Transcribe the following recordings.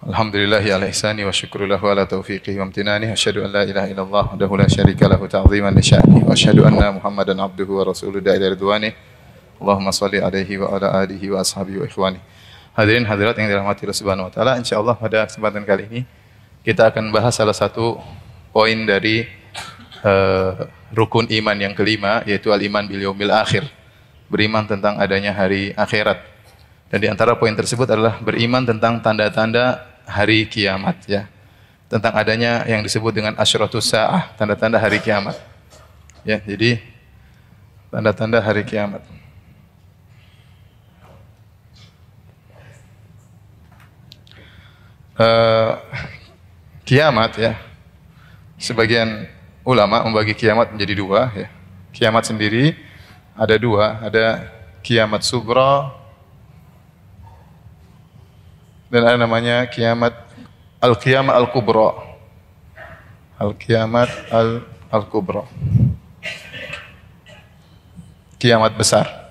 Alhamdulillahi ala ihsani wa syukru lahu ala taufiqi wa amtinani. Asyhadu an la ilaha illallah wahdahu la syarika lahu ta'ziman li sya'ni wa asyhadu anna Muhammadan abduhu wa rasuluhu da'i ila ridwani. Allahumma shalli alaihi wa ala alihi wa ashabihi wa ikhwani. Hadirin hadirat yang dirahmati Allah Subhanahu wa taala, insyaallah pada kesempatan kali ini kita akan bahas salah satu poin dari rukun iman yang kelima, yaitu al-iman bil yaumil akhir. Beriman tentang adanya hari akhirat. Dan di antara poin tersebut adalah beriman tentang tanda-tanda hari kiamat, ya. Tentang adanya yang disebut dengan asyratus saah, tanda-tanda hari kiamat. Ya, jadi tanda-tanda hari kiamat. Kiamat, ya. Sebagian ulama membagi kiamat menjadi dua, ya. Kiamat sendiri ada dua, ada kiamat sughra dan ada namanya kiamat al-qiyamah al-kubra. Al-qiyamah al-kubra. Kiamat besar.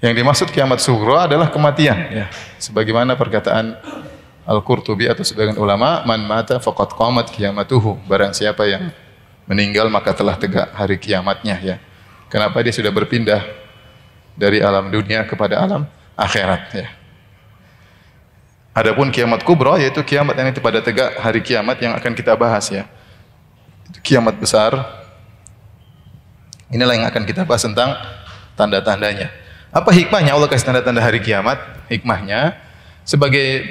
Yang dimaksud kiamat sughra adalah kematian, ya. Sebagaimana perkataan Al-Qurtubi atau sebagian ulama, man mata faqad qamat qiyamatuhu. Barang siapa yang meninggal maka telah tegak hari kiamatnya, ya. Kenapa dia sudah berpindah dari alam dunia kepada alam akhirat, ya. Adapun kiamat kubra yaitu kiamat yang itu pada tegak hari kiamat yang akan kita bahas, ya. Itu kiamat besar. Inilah yang akan kita bahas tentang tanda-tandanya. Apa hikmahnya Allah kasih tanda-tanda hari kiamat? Hikmahnya sebagai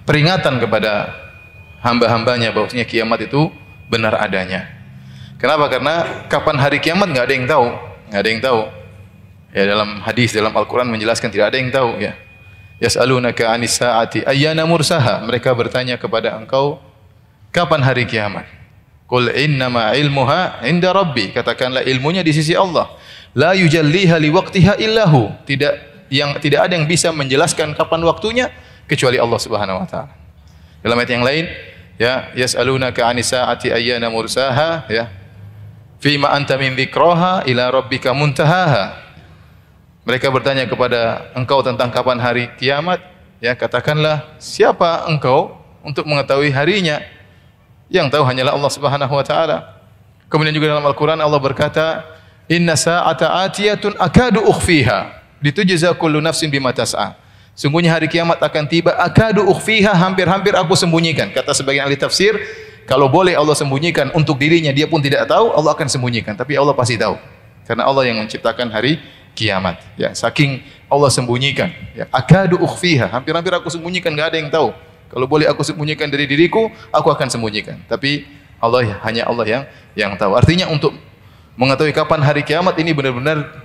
peringatan kepada hamba-hambanya bahwasanya kiamat itu benar adanya. Kenapa? Karena kapan hari kiamat nggak ada yang tahu, nggak ada yang tahu. Ya, dalam hadis, dalam Al-Quran menjelaskan tidak ada yang tahu, ya. Yas'alunaka 'anis sa'ati ayyana mursaha. Mereka bertanya kepada engkau kapan hari kiamat? Qul innama ilmuha 'inda rabbi. Katakanlah ilmunya di sisi Allah. La yujalliha liwaqtiha illahu. Tidak ada yang bisa menjelaskan kapan waktunya kecuali Allah Subhanahu wa taala. Dalam ayat yang lain, ya, yas'alunaka 'anis sa'ati ayyana mursaha, ya. Fima anta min dzikraha ila rabbika muntahaha. Mereka bertanya kepada engkau tentang kapan hari kiamat, ya, katakanlah siapa engkau untuk mengetahui harinya? Yang tahu hanyalah Allah Subhanahu wa taala. Kemudian juga dalam Al-Qur'an Allah berkata, inna sa'ata atiyatun akadu ukhfiha litujza kullu nafsin bima tas'a. Sungguhnya hari kiamat akan tiba, akadu ukhfiha, hampir-hampir aku sembunyikan. Kata sebagian ahli tafsir, kalau boleh Allah sembunyikan untuk dirinya, dia pun tidak tahu, Allah akan sembunyikan. Tapi Allah pasti tahu. Karena Allah yang menciptakan hari kiamat. Ya, saking Allah sembunyikan. Ya, akadu ukhfiha, hampir-hampir aku sembunyikan, enggak ada yang tahu. Kalau boleh aku sembunyikan dari diriku, aku akan sembunyikan. Tapi Allah, hanya Allah yang tahu. Artinya untuk mengetahui kapan hari kiamat ini benar-benar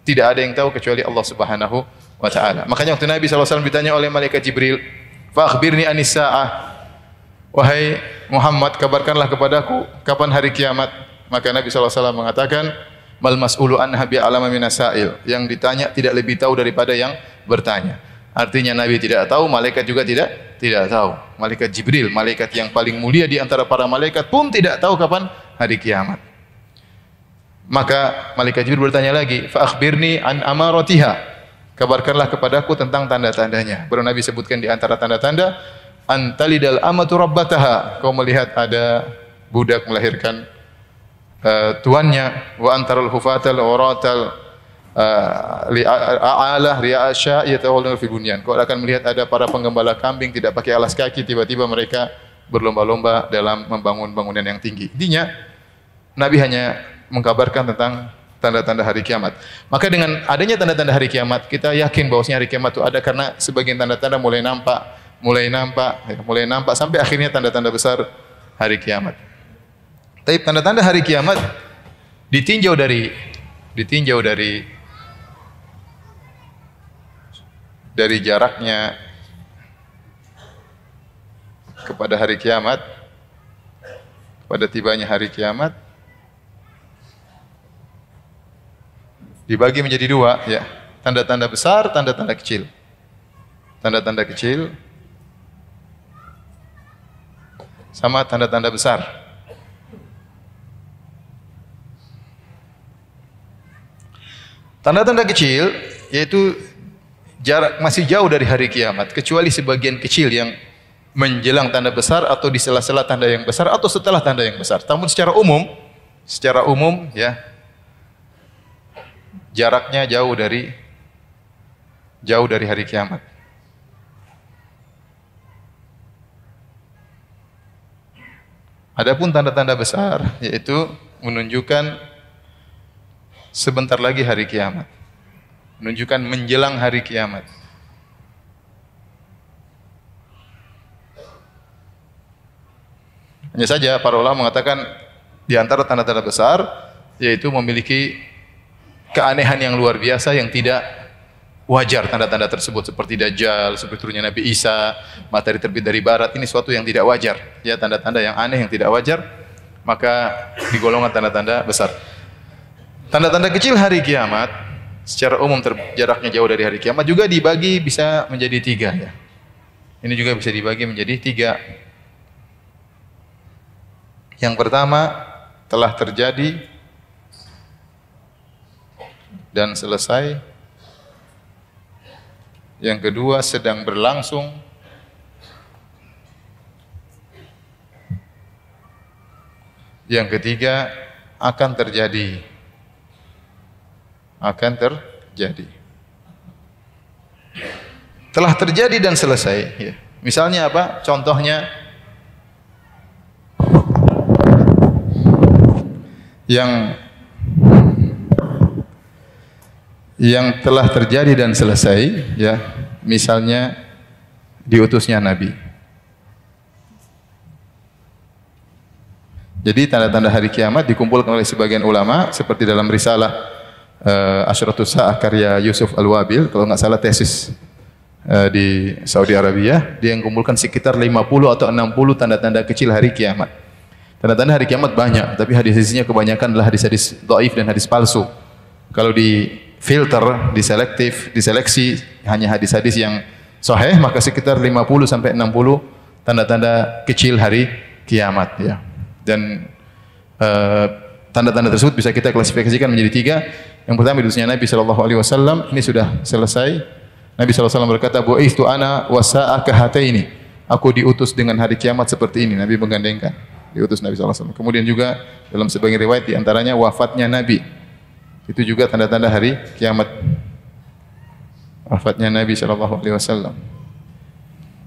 tidak ada yang tahu kecuali Allah Subhanahu wa taala. Makanya waktu Nabi SAW ditanya oleh malaikat Jibril, "Fa akhbirni anis saah." Wahai Muhammad, kabarkanlah kepadaku kapan hari kiamat. Maka Nabi SAW mengatakan, mal mas'ulu anha bi'alama minasail. Yang ditanya tidak lebih tahu daripada yang bertanya. Artinya Nabi tidak tahu, malaikat juga tidak tahu. Malaikat Jibril, malaikat yang paling mulia di antara para malaikat pun tidak tahu kapan hari kiamat. Maka malaikat Jibril bertanya lagi, fa akhbirni an amaratiha. Kabarkanlah kepadaku tentang tanda-tandanya. Baru Nabi sebutkan di antara tanda-tanda, antalidal amatu rabbataha. Kau melihat ada budak melahirkan tuannya, wa antarul hufatal uratal li'alah ri'asya yatawalluna fi bunyan. Kau akan melihat ada para penggembala kambing tidak pakai alas kaki, tiba-tiba mereka berlomba-lomba dalam membangun bangunan yang tinggi. Intinya Nabi hanya mengkabarkan tentang tanda-tanda hari kiamat. Maka dengan adanya tanda-tanda hari kiamat, kita yakin bahwasanya hari kiamat itu ada karena sebagian tanda-tanda mulai nampak sampai akhirnya tanda-tanda besar hari kiamat. Tapi tanda-tanda hari kiamat ditinjau dari jaraknya kepada hari kiamat, pada tibanya hari kiamat, dibagi menjadi dua, ya. Tanda-tanda besar, tanda-tanda kecil. Tanda-tanda kecil sama tanda-tanda besar. Tanda-tanda kecil yaitu jarak masih jauh dari hari kiamat, kecuali sebagian kecil yang menjelang tanda besar atau di sela-sela tanda yang besar atau setelah tanda yang besar. Namun secara umum ya jaraknya jauh dari hari kiamat. Adapun tanda-tanda besar yaitu menunjukkan sebentar lagi hari kiamat. Menunjukkan menjelang hari kiamat. Hanya saja para ulama mengatakan di antara tanda-tanda besar yaitu memiliki keanehan yang luar biasa yang tidak wajar tanda-tanda tersebut, seperti Dajjal, seperti turunnya Nabi Isa, matahari terbit dari barat. Ini suatu yang tidak wajar, ya, tanda-tanda yang aneh yang tidak wajar, maka digolongkan tanda-tanda besar. Tanda-tanda kecil hari kiamat secara umum jaraknya jauh dari hari kiamat juga dibagi bisa menjadi 3 ya. Ini juga bisa dibagi menjadi 3. Yang pertama telah terjadi dan selesai. Yang kedua sedang berlangsung. Yang ketiga akan terjadi. Telah terjadi dan selesai ya. Misalnya apa? Contohnya yang telah terjadi dan selesai ya, misalnya diutusnya Nabi. Jadi tanda-tanda hari kiamat dikumpulkan oleh sebagian ulama seperti dalam risalah Asyratus Sa'ah karya Yusuf Al-Wabil, kalau enggak salah tesis di Saudi Arabia, dia yang kumpulkan sekitar 50 atau 60 tanda-tanda kecil hari kiamat. Tanda-tanda hari kiamat banyak, tapi hadis-hadisnya kebanyakan adalah hadis-hadis dhaif dan hadis palsu. Kalau di filter, diseleksi hanya hadis-hadis yang sahih, maka sekitar 50 sampai 60 tanda-tanda kecil hari kiamat ya. Dan tanda-tanda tersebut bisa kita klasifikasikan menjadi 3. Yang pertama diutusnya Nabi sallallahu alaihi wasallam, ini sudah selesai. Nabi sallallahu alaihi wasallam berkata, "Bu'itsu ana wa sa'aka hataini." Aku diutus dengan hari kiamat seperti ini. Nabi menggandengkan. Diutus Nabi sallallahu alaihi wasallam. Kemudian juga dalam sebagian riwayat di antaranya wafatnya Nabi. Itu juga tanda-tanda hari kiamat. Wafatnya Nabi sallallahu alaihi wasallam.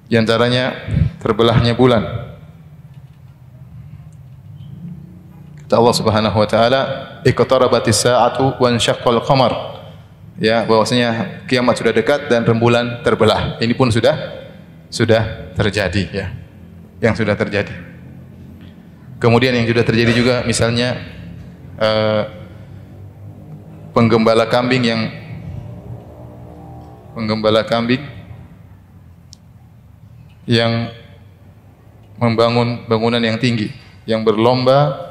Di antaranya terbelahnya bulan. Kata Allah Subhanahu wa taala, "Iqtarabatis sa'atu wa ansyaqqal qamar." Ya, bahwasanya kiamat sudah dekat dan rembulan terbelah. Ini pun sudah terjadi ya. Yang sudah terjadi. Kemudian yang sudah terjadi juga misalnya penggembala kambing yang membangun bangunan yang tinggi, yang berlomba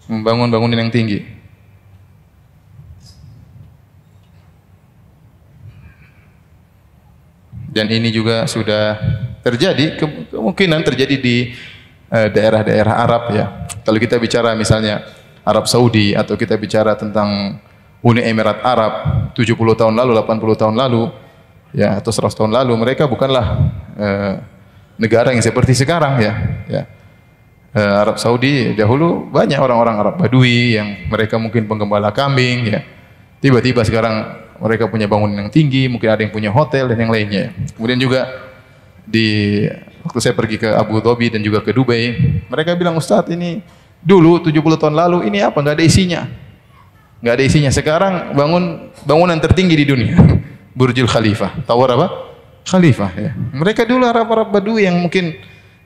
membangun bangunan yang tinggi. Dan ini juga sudah terjadi, kemungkinan terjadi di daerah-daerah Arab ya. Kalau kita bicara misalnya Arab Saudi atau kita bicara tentang Uni Emirat Arab 70 tahun lalu, 80 tahun lalu ya, atau 100 tahun lalu, mereka bukanlah negara yang seperti sekarang ya. Arab Saudi dahulu banyak orang-orang Arab Badui yang mereka mungkin penggembala kambing ya. Tiba-tiba sekarang mereka punya bangunan yang tinggi, mungkin ada yang punya hotel dan yang lainnya. Kemudian juga waktu saya pergi ke Abu Dhabi dan juga ke Dubai, mereka bilang, "Ustaz, ini dulu 70 tahun lalu ini apa? Enggak ada isinya." Enggak ada isinya. Sekarang bangunan tertinggi di dunia. Burjul Khalifah. Tower apa? Khalifah ya. Mereka dulu Arab-Arab Badui yang mungkin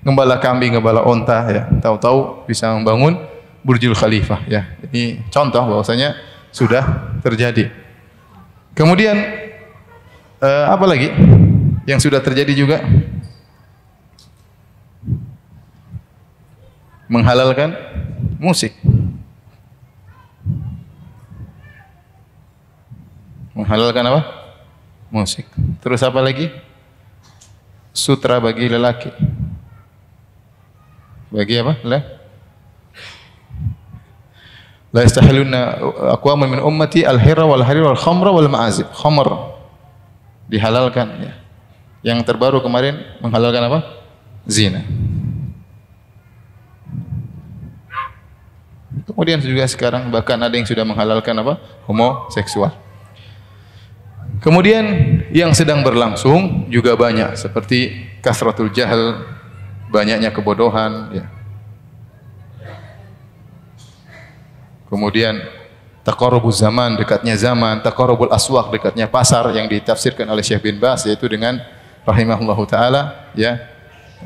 gembala kambing, gembala onta ya, tahu-tahu bisa membangun Burjul Khalifah ya. Ini contoh bahwasanya sudah terjadi. Kemudian apa lagi yang sudah terjadi juga? Menghalalkan musik. Menghalalkan apa? Musik. Terus apa lagi? Sutra bagi lelaki. Bagi apa? La yastahiluna aqwamun min ummati al-hirra wal harir wal khamra wal ma'azib. Khamr dihalalkan ya. Yang terbaru kemarin menghalalkan apa? Zina. Kemudian juga sekarang bahkan ada yang sudah menghalalkan apa? Homoseksual. Kemudian yang sedang berlangsung juga banyak seperti kasratul jahal, banyaknya kebodohan ya. Kemudian taqarrubuz zaman, dekatnya zaman, taqarrubul aswaq, dekatnya pasar yang ditafsirkan oleh Syekh bin Baz yaitu dengan rahimahullahu taala ya,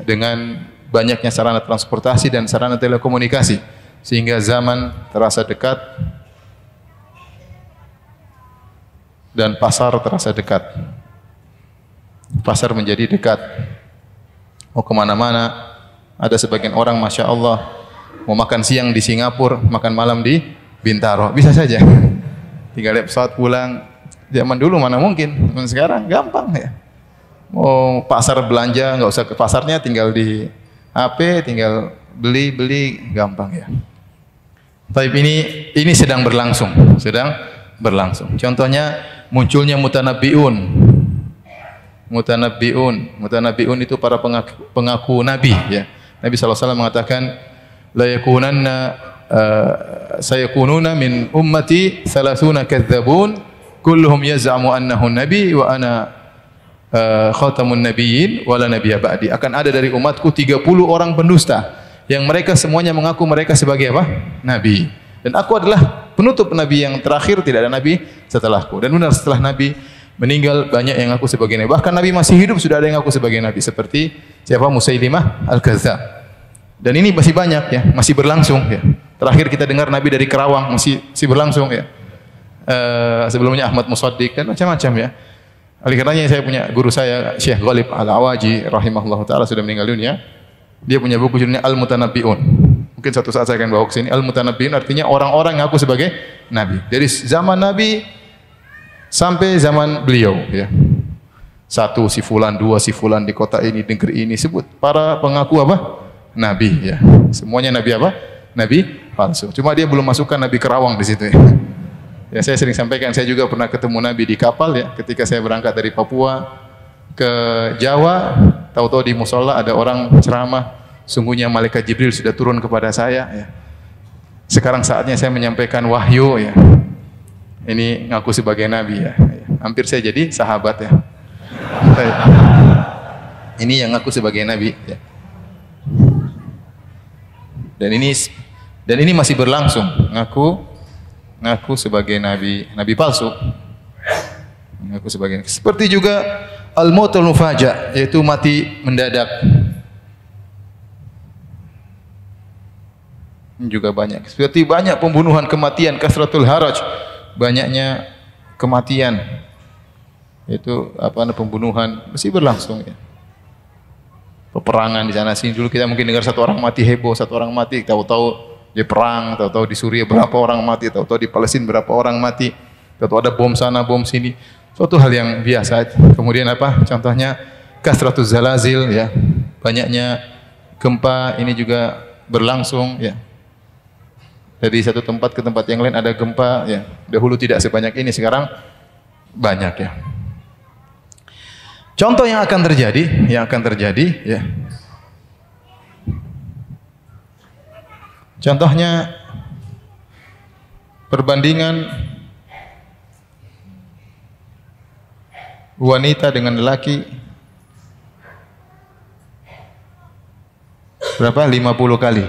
dengan banyaknya sarana transportasi dan sarana telekomunikasi sehingga zaman terasa dekat dan pasar terasa dekat. Pasar menjadi dekat. Mau kemana-mana, ada sebagian orang masya Allah mau makan siang di Singapura, makan malam di Bintaro, bisa saja. Tinggal naik pesawat pulang. Zaman dulu mana mungkin, sekarang gampang ya. Mau pasar belanja nggak usah ke pasarnya, tinggal di HP, tinggal beli gampang ya. Tapi ini sedang berlangsung, Contohnya munculnya mutanabbi'un. Mutanabbi'un itu para pengaku nabi ya. Nabi SAW mengatakan la yakunanna sayakununa min ummati 30 kadzdzabun kulluhum yaz'amu annahu nabi wa ana khatamun nabiyyin wa la nabiyya ba'di. Akan ada dari umatku 30 orang pendusta yang mereka semuanya mengaku mereka sebagai apa? Nabi. Dan aku adalah penutup nabi yang terakhir, tidak ada nabi setelahku. Dan benar setelah nabi meninggal banyak yang ngaku sebagai nabi. Bahkan nabi masih hidup sudah ada yang ngaku sebagai nabi seperti siapa? Musailimah Al-Kadzdzab. Dan ini masih banyak ya, masih berlangsung ya. Terakhir kita dengar nabi dari Kerawang masih berlangsung ya. Sebelumnya Ahmad Musaddiq dan macam-macam ya. Oleh karenanya saya punya guru saya Syekh Ghalib Al-Awaji rahimahullah taala sudah meninggal dunia. Dia punya buku judulnya Al-Mutanabbi'un. Mungkin suatu saat saya akan bawa ke sini. Al-Mutanabbi'un artinya orang-orang yang ngaku sebagai nabi. Dari zaman nabi sampai zaman beliau ya. Satu si fulan, dua si fulan di kota ini, negeri ini sebut para pengaku apa? Nabi ya. Semuanya nabi apa? Nabi palsu. Cuma dia belum masukkan nabi Kerawang di situ ya. Ya saya sering sampaikan, saya juga pernah ketemu nabi di kapal ya, ketika saya berangkat dari Papua ke Jawa, tahu-tahu di musola ada orang ceramah, sungguhnya malaikat Jibril sudah turun kepada saya ya. Sekarang saatnya saya menyampaikan wahyu ya. Ini ngaku sebagai nabi ya. Hampir saya jadi sahabat ya. Ini yang ngaku sebagai nabi ya. Dan ini masih berlangsung, ngaku sebagai nabi palsu. Ngaku sebagai. Seperti juga al-mautul mufaja, yaitu mati mendadak. Ini juga banyak. Seperti banyak pembunuhan, kematian, kasratul haraj, banyaknya kematian. Itu pembunuhan masih berlangsung ya. Peperangan di sana sini, dulu kita mungkin dengar satu orang mati heboh, satu orang mati, tahu-tahu dia perang, tahu-tahu di Suriah berapa orang mati, tahu-tahu di Palestina berapa orang mati, tahu-tahu ada bom sana, bom sini. Suatu hal yang biasa. Kemudian contohnya kasratuz zalazil ya. Banyaknya gempa ini juga berlangsung ya. Dari satu tempat ke tempat yang lain ada gempa ya. Dahulu tidak sebanyak ini, sekarang banyak ya. Contoh yang akan terjadi ya. Contohnya perbandingan wanita dengan lelaki berapa? 50 kali.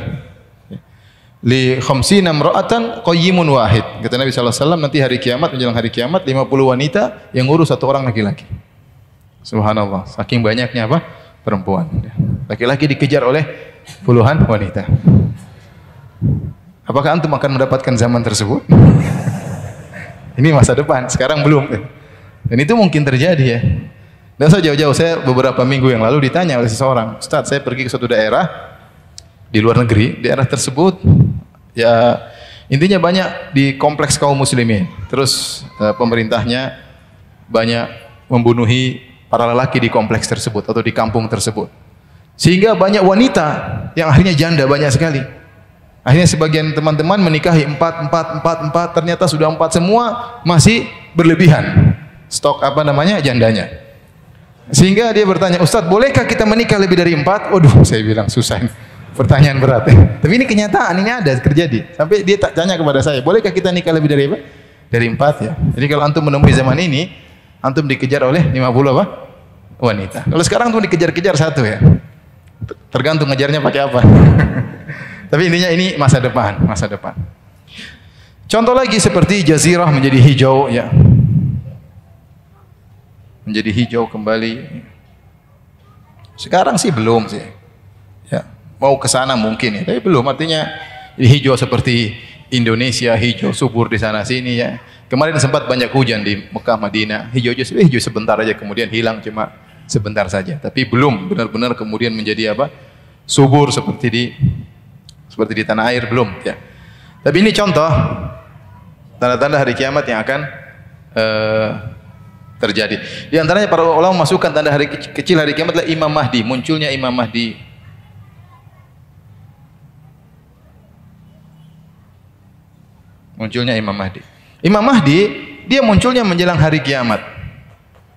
Li khamsina imra'atan qayyimun wahid. Kata Nabi sallallahu alaihi wasallam, nanti hari kiamat, menjelang hari kiamat 50 wanita yang ngurus satu orang laki-laki. Subhanallah, saking banyaknya perempuan. Laki-laki dikejar oleh puluhan wanita. Apakah antum akan mendapatkan zaman tersebut? Ini masa depan, sekarang belum. Dan itu mungkin terjadi ya. Dan saya jauh-jauh, saya beberapa minggu yang lalu ditanya oleh seseorang, Ustaz, saya pergi ke suatu daerah di luar negeri, daerah tersebut ya intinya banyak di kompleks kaum muslimin. Terus pemerintahnya banyak membunuhi para lelaki di kompleks tersebut atau di kampung tersebut. Sehingga banyak wanita yang akhirnya janda banyak sekali. Akhirnya sebagian teman-teman menikahi 4, ternyata sudah 4 semua, masih berlebihan stok jandanya. Sehingga dia bertanya, Ustadz, bolehkah kita menikah lebih dari 4? Waduh, saya bilang susah ini. Pertanyaan berat. Tapi ini kenyataan, ini ada terjadi. Sampai dia tanya kepada saya, bolehkah kita nikah lebih dari apa? Dari 4 ya. Jadi kalau antum menemui zaman ini, antum dikejar oleh 50 wanita. Kalau sekarang tuh dikejar-kejar 1 ya. Tergantung ngejarnya pakai apa. Tapi intinya ini masa depan. Contoh lagi seperti jazirah menjadi hijau ya. Menjadi hijau kembali. Sekarang sih belum sih. Ya, mau ke sana mungkin ya, tapi belum, artinya hijau seperti Indonesia, hijau subur di sana sini ya. Kemarin sempat banyak hujan di Mekah, Madinah, hijau sebentar aja kemudian hilang, cuma sebentar saja. Tapi belum benar-benar kemudian menjadi subur seperti di tanah air, belum ya. Tapi ini contoh tanda-tanda hari kiamat yang akan terjadi. Di antaranya para ulama masukkan tanda hari kecil hari kiamat adalah Imam Mahdi, munculnya Imam Mahdi. Munculnya Imam Mahdi. Imam Mahdi dia munculnya menjelang hari kiamat,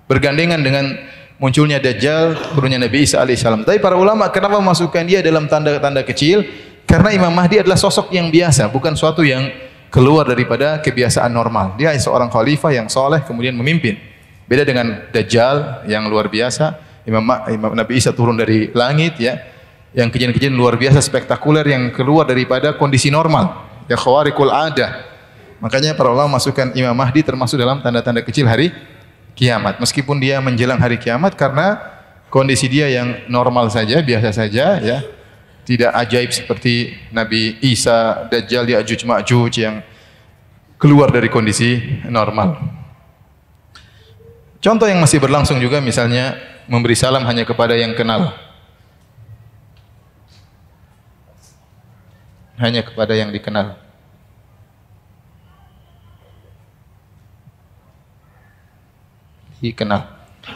bergandengan dengan munculnya Dajjal, turunnya Nabi Isa alaihissalam. Tapi para ulama kenapa memasukkan dia dalam tanda-tanda kecil? Karena Imam Mahdi adalah sosok yang biasa, bukan suatu yang keluar daripada kebiasaan normal. Dia seorang khalifah yang soleh kemudian memimpin. Beda dengan Dajjal yang luar biasa. Imam Nabi Isa turun dari langit ya, yang kejadian-kejadian luar biasa spektakuler yang keluar daripada kondisi normal. Ya, khawariqul adah. Makanya para ulama masukkan Imam Mahdi termasuk dalam tanda-tanda kecil hari kiamat. Meskipun dia menjelang hari kiamat karena kondisi dia yang normal saja, biasa saja ya. Tidak ajaib seperti Nabi Isa, Dajjal, Ya'juj Ma'juj yang keluar dari kondisi normal. Contoh yang masih berlangsung juga misalnya memberi salam hanya kepada yang kenal. Hanya kepada yang dikenal. Dikenal.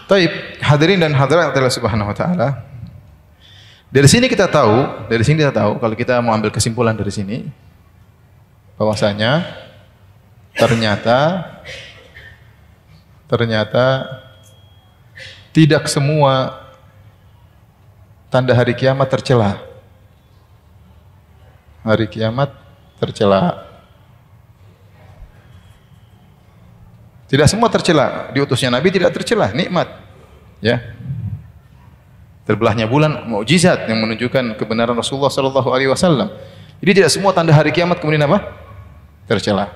Taib, hadirin dan hadirat Allah Subhanahu wa taala. Dari sini kita tahu kalau kita mau ambil kesimpulan dari sini bahwasanya ternyata tidak semua tanda hari kiamat tercela. Hari kiamat tercela. Tidak semua tercela. Diutusnya Nabi tidak tercela, nikmat. Ya. Terbelahnya bulan, mukjizat yang menunjukkan kebenaran Rasulullah sallallahu alaihi wasallam. Jadi tidak semua tanda hari kiamat kemudian apa? Tercela.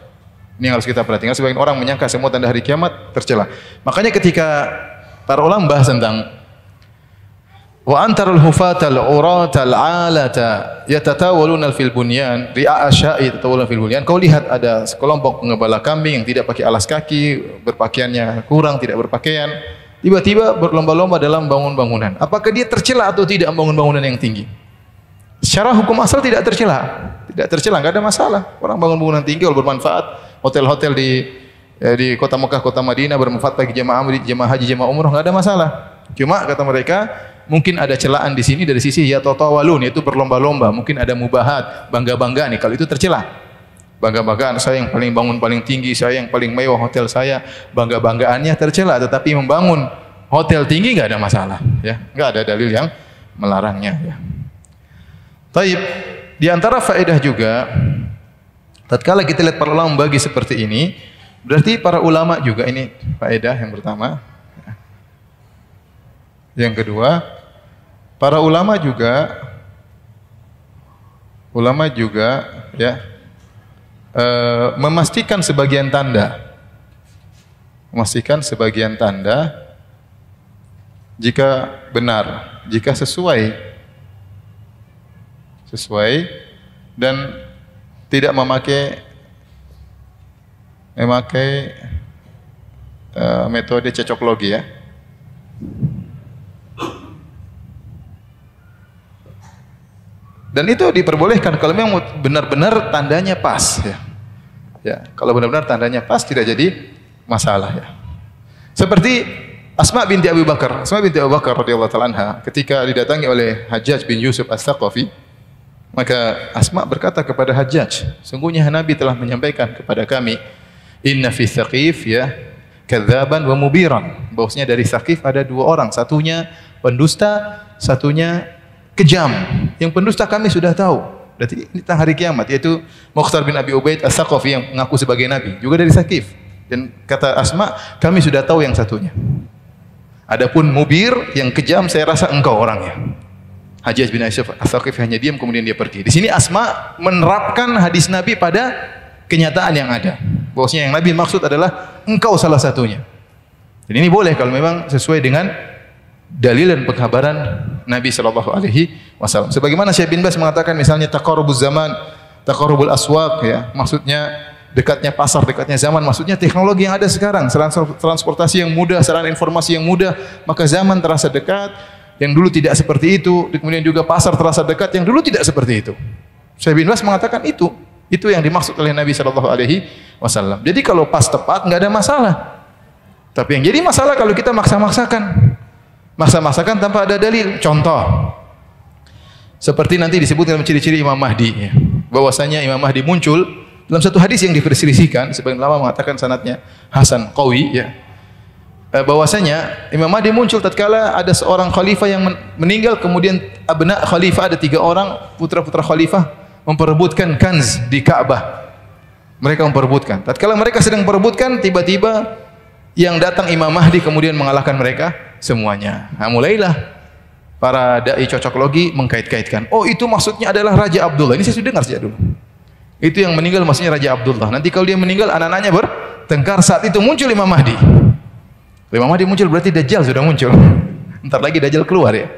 Ini yang harus kita perhatikan. Sebagian orang menyangka semua tanda hari kiamat tercela. Makanya ketika para ulama bahas tentang wa antarul hufatal uratal alata yatatawaluna fil bunyan ri'a asya'i yatatawaluna fil bunyan. Kau lihat ada sekelompok pengembala kambing yang tidak pakai alas kaki, berpakaiannya kurang, tidak berpakaian, tiba-tiba berlomba-lomba dalam bangun bangunan. Apakah dia tercela atau tidak membangun bangunan yang tinggi? Secara hukum asal tidak tercela. Tidak tercela, enggak ada masalah. Orang bangun bangunan tinggi kalau bermanfaat. Hotel-hotel di kota Mekah, kota Madinah bermanfaat bagi jemaah haji, jemaah umrah, enggak ada masalah. Cuma kata mereka mungkin ada celaan di sini dari sisi ya tatawalun, yaitu berlomba-lomba. Mungkin ada mubahat, bangga-banggaan nih. Kalau itu tercela. Bangga-banggaan, saya yang paling bangun paling tinggi, saya yang paling mewah hotel saya, bangga-banggaannya tercela. Tetapi membangun hotel tinggi enggak ada masalah, ya. Enggak ada dalil yang melarangnya, ya. Taib, di antara faedah juga tatkala kita lihat para ulama membagi seperti ini, berarti para ulama juga ini faedah yang pertama. Yang kedua, para ulama juga ya memastikan sebagian tanda jika benar, jika sesuai dan tidak memakai metode cocoklogi, ya. Dan itu diperbolehkan kalau memang benar-benar tandanya pas, ya. Ya, kalau benar-benar tandanya pas tidak jadi masalah, ya. Seperti Asma binti Abu Bakar. Asma binti Abu Bakar radhiyallahu taala anha ketika didatangi oleh Hajjaj bin Yusuf As-Saqafi, Maka Asma berkata kepada Hajjaj, sungguhnya Nabi telah menyampaikan kepada kami, inna fi Tsaqif ya kadzaban wa mubiran. Bahwasanya dari Tsaqif ada dua orang, satunya pendusta, satunya kejam. Yang pendusta kami sudah tahu. Berarti ini tentang hari kiamat, yaitu Mukhtar bin Abi Ubaid As-Saqafi yang mengaku sebagai nabi, juga dari Tsaqif. Dan kata Asma, kami sudah tahu yang satunya. Adapun mubir yang kejam, saya rasa engkau orangnya. Hajjaj bin Yusuf As-Saqafi hanya diam, kemudian dia pergi. Di sini Asma menerapkan hadis Nabi pada kenyataan yang ada. Bahwasanya yang Nabi maksud adalah engkau salah satunya. Dan ini boleh kalau memang sesuai dengan dalil dan pengkabaran Nabi sallallahu alaihi wasallam. Sebagaimana Syekh bin Baz mengatakan misalnya taqarrubuz zaman, taqarrubul aswaq ya, maksudnya dekatnya pasar, dekatnya zaman, maksudnya teknologi yang ada sekarang, transportasi yang mudah, sarana informasi yang mudah, maka zaman terasa dekat. Yang dulu tidak seperti itu, kemudian juga pasar terasa dekat yang dulu tidak seperti itu. Syekh bin Baz mengatakan itu yang dimaksud oleh Nabi sallallahu alaihi wasallam. Jadi kalau pas tepat enggak ada masalah. Tapi yang jadi masalah kalau kita maksa-maksakan. Maksa-maksakan tanpa ada dalil. Contoh seperti nanti disebut dalam ciri-ciri Imam Mahdi ya. Bahwasanya Imam Mahdi muncul dalam satu hadis yang diperselisihkan, sebagian ulama mengatakan sanadnya hasan qawi ya. Bahwasanya Imam Mahdi muncul tatkala ada seorang khalifah yang meninggal, kemudian abna khalifah, ada 3 orang putra-putra khalifah memperebutkan kanz di Ka'bah. Mereka memperebutkan. Tatkala mereka sedang memperebutkan, tiba-tiba yang datang Imam Mahdi kemudian mengalahkan mereka semuanya. Nah, mulailah para dai cocoklogi mengkait-kaitkan. Oh, itu maksudnya adalah Raja Abdullah. Ini saya sudah dengar sejak dulu. Itu yang meninggal maksudnya Raja Abdullah. Nanti kalau dia meninggal, anak-anaknya bertengkar. Saat itu muncul Imam Mahdi. Imam Mahdi muncul berarti Dajjal sudah muncul. Entar lagi Dajjal keluar ya.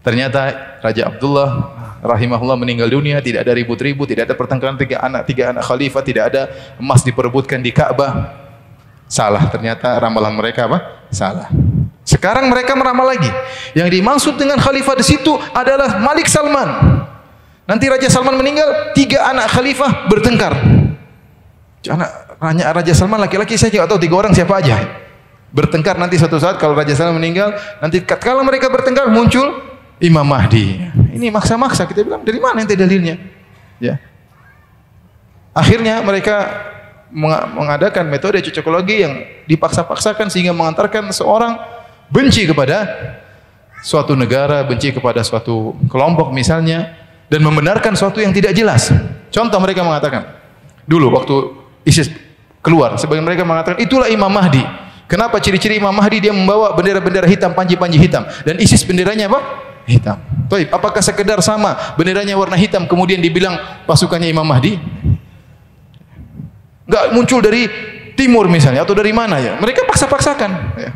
Ternyata Raja Abdullah rahimahullah meninggal dunia, tidak ada ribut-ribut, tidak ada pertengkaran tiga anak khalifah, tidak ada emas diperebutkan di Ka'bah. Salah, ternyata ramalan mereka apa? Salah. Sekarang mereka meramal lagi. Yang dimaksud dengan khalifah di situ adalah Malik Salman. Nanti Raja Salman meninggal, 3 anak khalifah bertengkar. Raja Salman laki-laki, saya tidak tahu 3 orang siapa aja. Bertengkar nanti suatu saat kalau Raja Salman meninggal, nanti kalau mereka bertengkar muncul Imam Mahdi. Ini maksa-maksa, kita bilang dari mana ente dalilnya? Ya. Akhirnya mereka mengadakan metode cocokologi yang dipaksa-paksakan sehingga mengantarkan seorang benci kepada suatu negara, benci kepada suatu kelompok misalnya, dan membenarkan sesuatu yang tidak jelas. Contoh mereka mengatakan, dulu waktu ISIS keluar, sebagian mereka mengatakan itulah Imam Mahdi. Kenapa ciri-ciri Imam Mahdi? Dia membawa bendera-bendera hitam, panji-panji hitam, dan ISIS benderanya apa? Hitam. Baik, apakah sekedar sama benderanya warna hitam kemudian dibilang pasukannya Imam Mahdi? Enggak muncul dari timur misalnya atau dari mana ya? Mereka paksa-paksakan. Ya.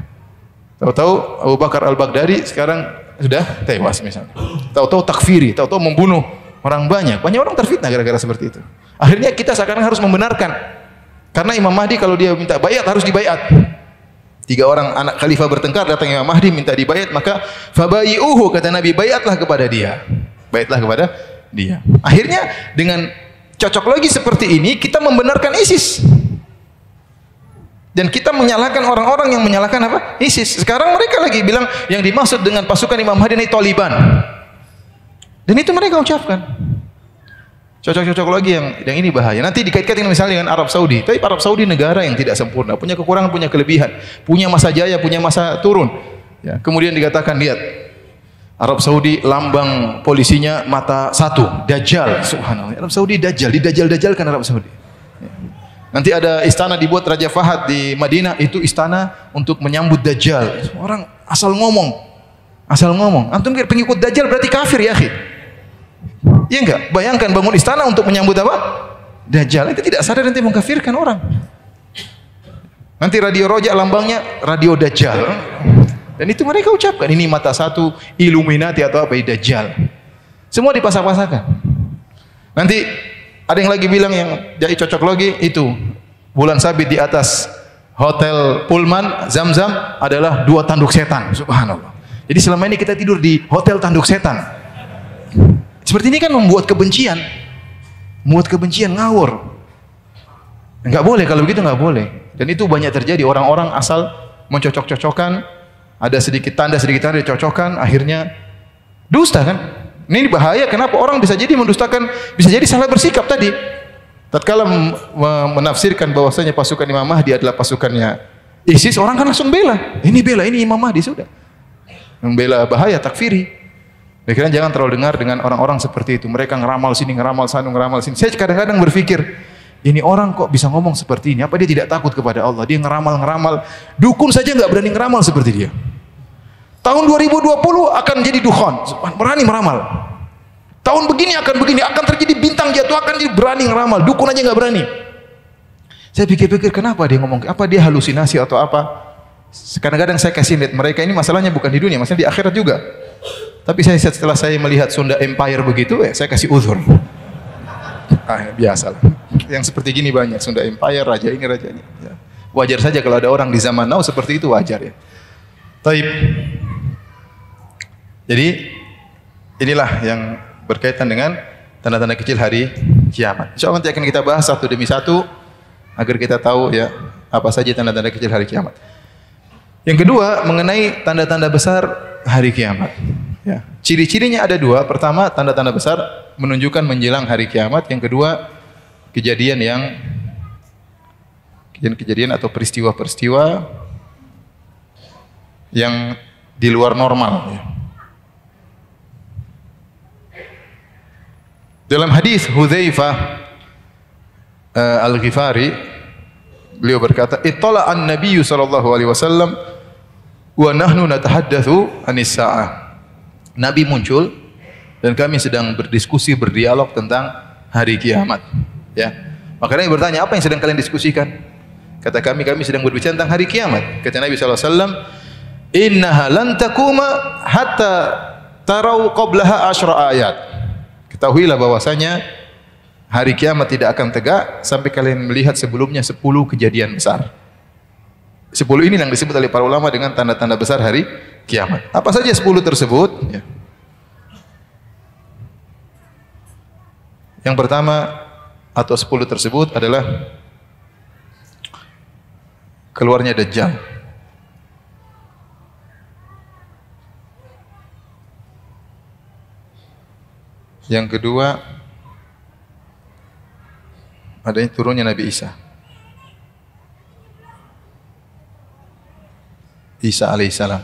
Tahu-tahu Abu Bakar Al-Baghdadi sekarang sudah tewas misalnya. Tahu-tahu takfiri, tahu-tahu membunuh orang banyak. Banyak orang terfitnah gara-gara seperti itu. Akhirnya kita sekarang harus membenarkan. Karena Imam Mahdi kalau dia minta bayat harus dibayat. 3 orang anak khalifah bertengkar, datang Imam Mahdi minta dibayat, maka fabayi'uhu, kata Nabi, bayatlah kepada dia. Bayatlah kepada dia. Akhirnya dengan cocok lagi seperti ini kita membenarkan ISIS. Dan kita menyalahkan orang-orang yang menyalahkan apa? ISIS. Sekarang mereka lagi bilang yang dimaksud dengan pasukan Imam Mahdi ini Taliban. Dan itu mereka ucapkan. Cocok-cocok lagi yang ini bahaya. Nanti dikait-kaitkan misalnya dengan Arab Saudi. Tapi Arab Saudi negara yang tidak sempurna, punya kekurangan, punya kelebihan, punya masa jaya, punya masa turun. Ya, kemudian dikatakan, lihat, Arab Saudi lambang polisinya mata 1, Dajjal. Subhanallah. Arab Saudi Dajjal, didajjal-dajjalkan Arab Saudi. Ya. Nanti ada istana dibuat Raja Fahad di Madinah, itu istana untuk menyambut Dajjal. Orang asal ngomong. Antum kira pengikut Dajjal berarti kafir ya, akhi. Iya enggak? Bayangkan bangun istana untuk menyambut apa? Dajjal. Itu tidak sadar nanti mengkafirkan orang. Nanti radio rojak lambangnya radio Dajjal. Dan itu mereka ucapkan, ini mata 1 Illuminati atau apa, Dajjal. Semua dipasak-pasakan. Nanti ada yang lagi bilang yang jadi cocok lagi itu bulan sabit di atas hotel Pullman Zamzam adalah 2 tanduk setan. Subhanallah. Jadi selama ini kita tidur di hotel tanduk setan. Seperti ini kan membuat kebencian, ngawur. Enggak boleh, kalau begitu enggak boleh. Dan itu banyak terjadi, orang-orang asal mencocok-cocokkan, ada sedikit tanda dicocokkan, akhirnya dusta kan? Ini bahaya, kenapa orang bisa jadi mendustakan, bisa jadi salah bersikap tadi. Tatkala menafsirkan bahwasanya pasukan Imam Mahdi adalah pasukannya ISIS, orang kan langsung bela. Ini Imam Mahdi sudah. Membela bahaya, takfiri. Pikiran jangan terlalu dengar dengan orang-orang seperti itu. Mereka ngeramal sini, ngeramal sana, ngeramal sini. Saya kadang-kadang berpikir, ini orang kok bisa ngomong seperti ini? Apa dia tidak takut kepada Allah? Dia ngeramal. Dukun saja nggak berani ngeramal seperti dia. Tahun 2020 akan jadi dukun, berani meramal. Tahun begini, akan terjadi bintang jatuh, akan jadi berani ngeramal. Dukun aja nggak berani. Saya pikir-pikir, kenapa dia ngomong? Apa dia halusinasi atau apa? Kadang-kadang saya kasih lihat mereka ini masalahnya bukan di dunia, masalahnya di akhirat juga. Tapi setelah saya melihat Sunda Empire begitu, saya kasih uzur. Biasa lah. Yang seperti gini banyak, Sunda Empire, raja ini, raja ini. Ya. Wajar saja kalau ada orang di zaman now seperti itu, wajar ya. Taib. Jadi inilah yang berkaitan dengan tanda-tanda kecil hari kiamat. Insyaallah nanti akan kita bahas satu demi satu agar kita tahu ya apa saja tanda-tanda kecil hari kiamat. Yang kedua mengenai tanda-tanda besar hari kiamat. Ya. Ciri-cirinya ada dua. Pertama, tanda-tanda besar menunjukkan menjelang hari kiamat. Yang kedua, kejadian atau peristiwa-peristiwa yang di luar normal. Ya. Dalam hadis Hudzaifah Al-Ghifari, beliau berkata, "Ittala'an Nabiyyu sallallahu alaihi wasallam wa nahnu natahaddatsu anis sa'ah." Nabi muncul dan kami sedang berdiskusi, berdialog tentang hari kiamat. Ya. Maka Nabi bertanya, "Apa yang sedang kalian diskusikan?" Kata kami sedang berbicara tentang hari kiamat. Kata Nabi sallallahu alaihi wasallam, "Innaha lan takuma hatta tarau qablaha asyra ayat." Ketahuilah bahwasanya hari kiamat tidak akan tegak sampai kalian melihat sebelumnya 10 kejadian besar. 10 ini yang disebut oleh para ulama dengan tanda-tanda besar hari kiamat. Apa saja 10 tersebut? Ya. Yang pertama atau 10 tersebut adalah keluarnya Dajjal. Yang kedua, adanya turunnya Nabi Isa alaihissalam.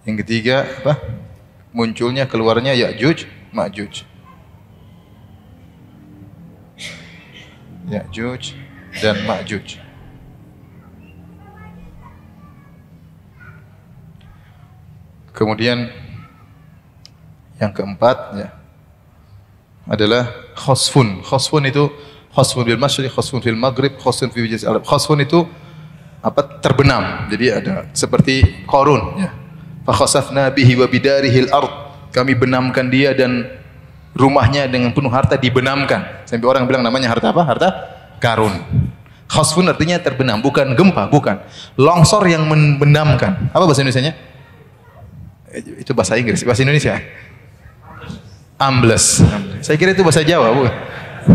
Yang ketiga, apa? Munculnya, keluarnya Ya'juj, Ma'juj. Ya'juj dan Ma'juj. Kemudian yang keempat, ya, adalah khosfun. Khosfun itu khosfun bil masyriq, khosfun fil maghrib, khosfun fi jazirah Arab. Khosfun itu apa? Terbenam. Jadi ada seperti Qarun, ya. Fa khasafna bihi wa bidarihi al-ard. Kami benamkan dia dan rumahnya dengan penuh harta dibenamkan. Sampai orang bilang namanya harta apa? Harta karun. Khosfun artinya terbenam, bukan gempa, bukan. Longsor yang membenamkan. Apa bahasa Indonesianya? Itu bahasa Inggris, bahasa Indonesia. Ambles. Saya kira itu bahasa Jawa, Bu.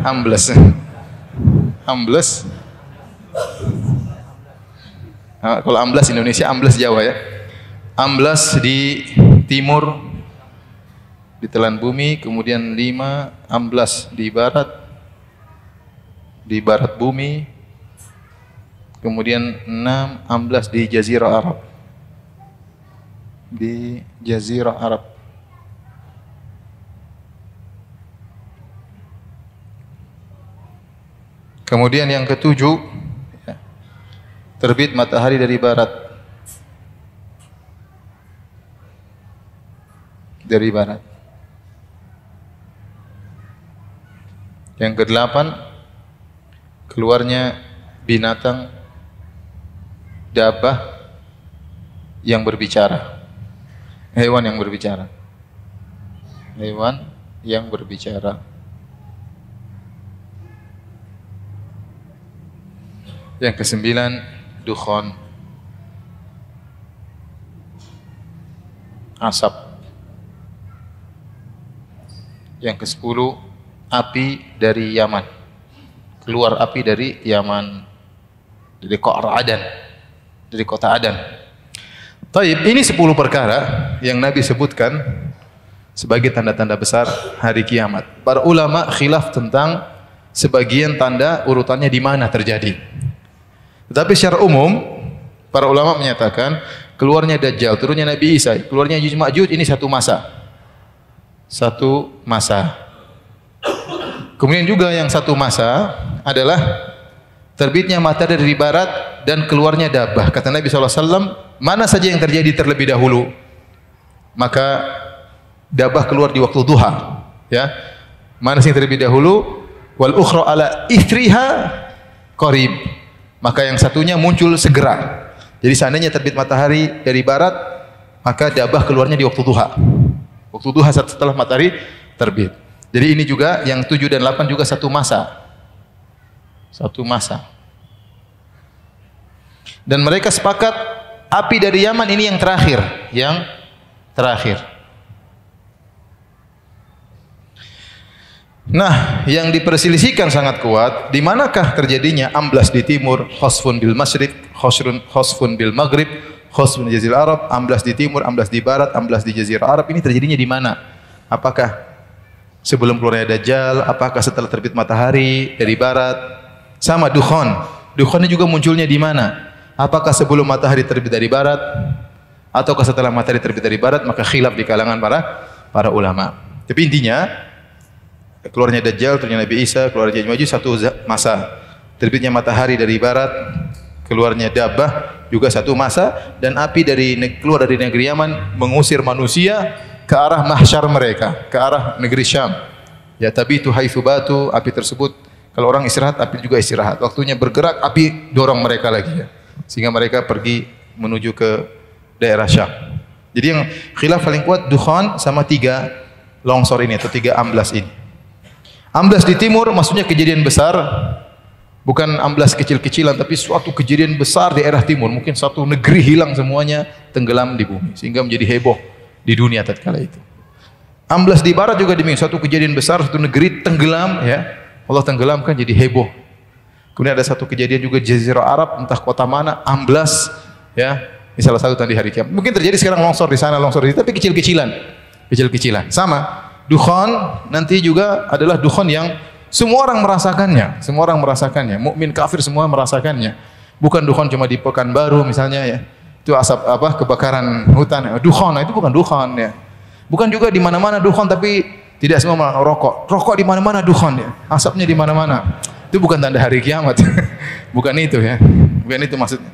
Ambles. Ambles. Nah, kalau amblas Indonesia, amblas Jawa ya. Amblas di timur, di telan bumi, kemudian 5 amblas di barat bumi, kemudian 6 amblas di Jazirah Arab. Di Jazirah Arab. Kemudian yang ketujuh, ya, terbit matahari dari barat. Dari barat. Yang kedelapan, keluarnya binatang dabah yang berbicara. Hewan yang berbicara. Hewan yang berbicara. Yang kesembilan, dukhon, asap. Yang kesepuluh, api dari Yaman. Keluar api dari Yaman, dari kota Adan, dari kota Adan. Taib, ini 10 perkara yang Nabi sebutkan sebagai tanda-tanda besar hari kiamat. Para ulama khilaf tentang sebagian tanda urutannya di mana terjadi. Tetapi secara umum para ulama menyatakan keluarnya Dajjal, turunnya Nabi Isa, keluarnya Ya'juj Ma'juj ini satu masa. Satu masa. Kemudian juga yang satu masa adalah terbitnya matahari dari barat dan keluarnya dabbah. Kata Nabi SAW, mana saja yang terjadi terlebih dahulu, maka dabbah keluar di waktu duha. Ya, mana yang terlebih dahulu, wal ukhra ala ithriha qarib. Maka yang satunya muncul segera. Jadi seandainya terbit matahari dari barat, maka dabbah keluarnya di waktu duha. Waktu duha setelah matahari terbit. Jadi ini juga yang 7 dan 8 juga satu masa. Satu masa. Dan mereka sepakat api dari Yaman ini yang terakhir, yang terakhir. Nah, yang diperselisihkan sangat kuat, di manakah terjadinya amblas di timur, khosfun bil masyriq, khosfun bil maghrib, khosfun di jazirah Arab, amblas di timur, amblas di barat, amblas di jazirah Arab, ini terjadinya di mana? Apakah sebelum keluarnya Dajjal, apakah setelah terbit matahari dari barat? Sama dukhon. Dukhonnya juga munculnya di mana? Apakah sebelum matahari terbit dari barat ataukah setelah matahari terbit dari barat? Maka khilaf di kalangan para ulama. Tapi intinya keluarnya Dajjal, turunnya Nabi Isa, keluarnya Ya'juj Ma'juj satu masa. Terbitnya matahari dari barat, keluarnya dabbah juga satu masa, dan api keluar dari negeri Yaman mengusir manusia ke arah mahsyar mereka, ke arah negeri Syam. Ya tabitu haitsu batu, api tersebut kalau orang istirahat, api juga istirahat. Waktunya bergerak, api dorong mereka lagi ya. Sehingga mereka pergi menuju ke daerah Syam. Jadi yang khilaf paling kuat dukhan sama 3 longsor ini atau 3 amblas ini. Amblas di timur maksudnya kejadian besar, bukan amblas kecil-kecilan, tapi suatu kejadian besar di daerah timur. Mungkin satu negeri hilang semuanya, tenggelam di bumi, sehingga menjadi heboh di dunia tatkala itu. Amblas di barat juga demikian, suatu kejadian besar, satu negeri tenggelam, ya Allah tenggelamkan, jadi heboh. Kemudian ada satu kejadian juga jazirah Arab, entah kota mana, amblas, ya. Ini salah satu tanda hari kiamat. Mungkin terjadi sekarang longsor di sana, longsor di sini, tapi kecil-kecilan, kecil-kecilan. Sama. Dukhan nanti juga adalah dukhan yang semua orang merasakannya, semua orang merasakannya. Mukmin kafir semua merasakannya. Bukan dukhan cuma di Pekanbaru misalnya ya. Itu asap kebakaran hutan. Dukhan itu bukan dukhan ya. Bukan juga di mana-mana dukhan, tapi tidak semua rokok. Rokok di mana-mana dukhan ya. Asapnya di mana-mana. Itu bukan tanda hari kiamat. Bukan itu ya. Bukan itu maksudnya.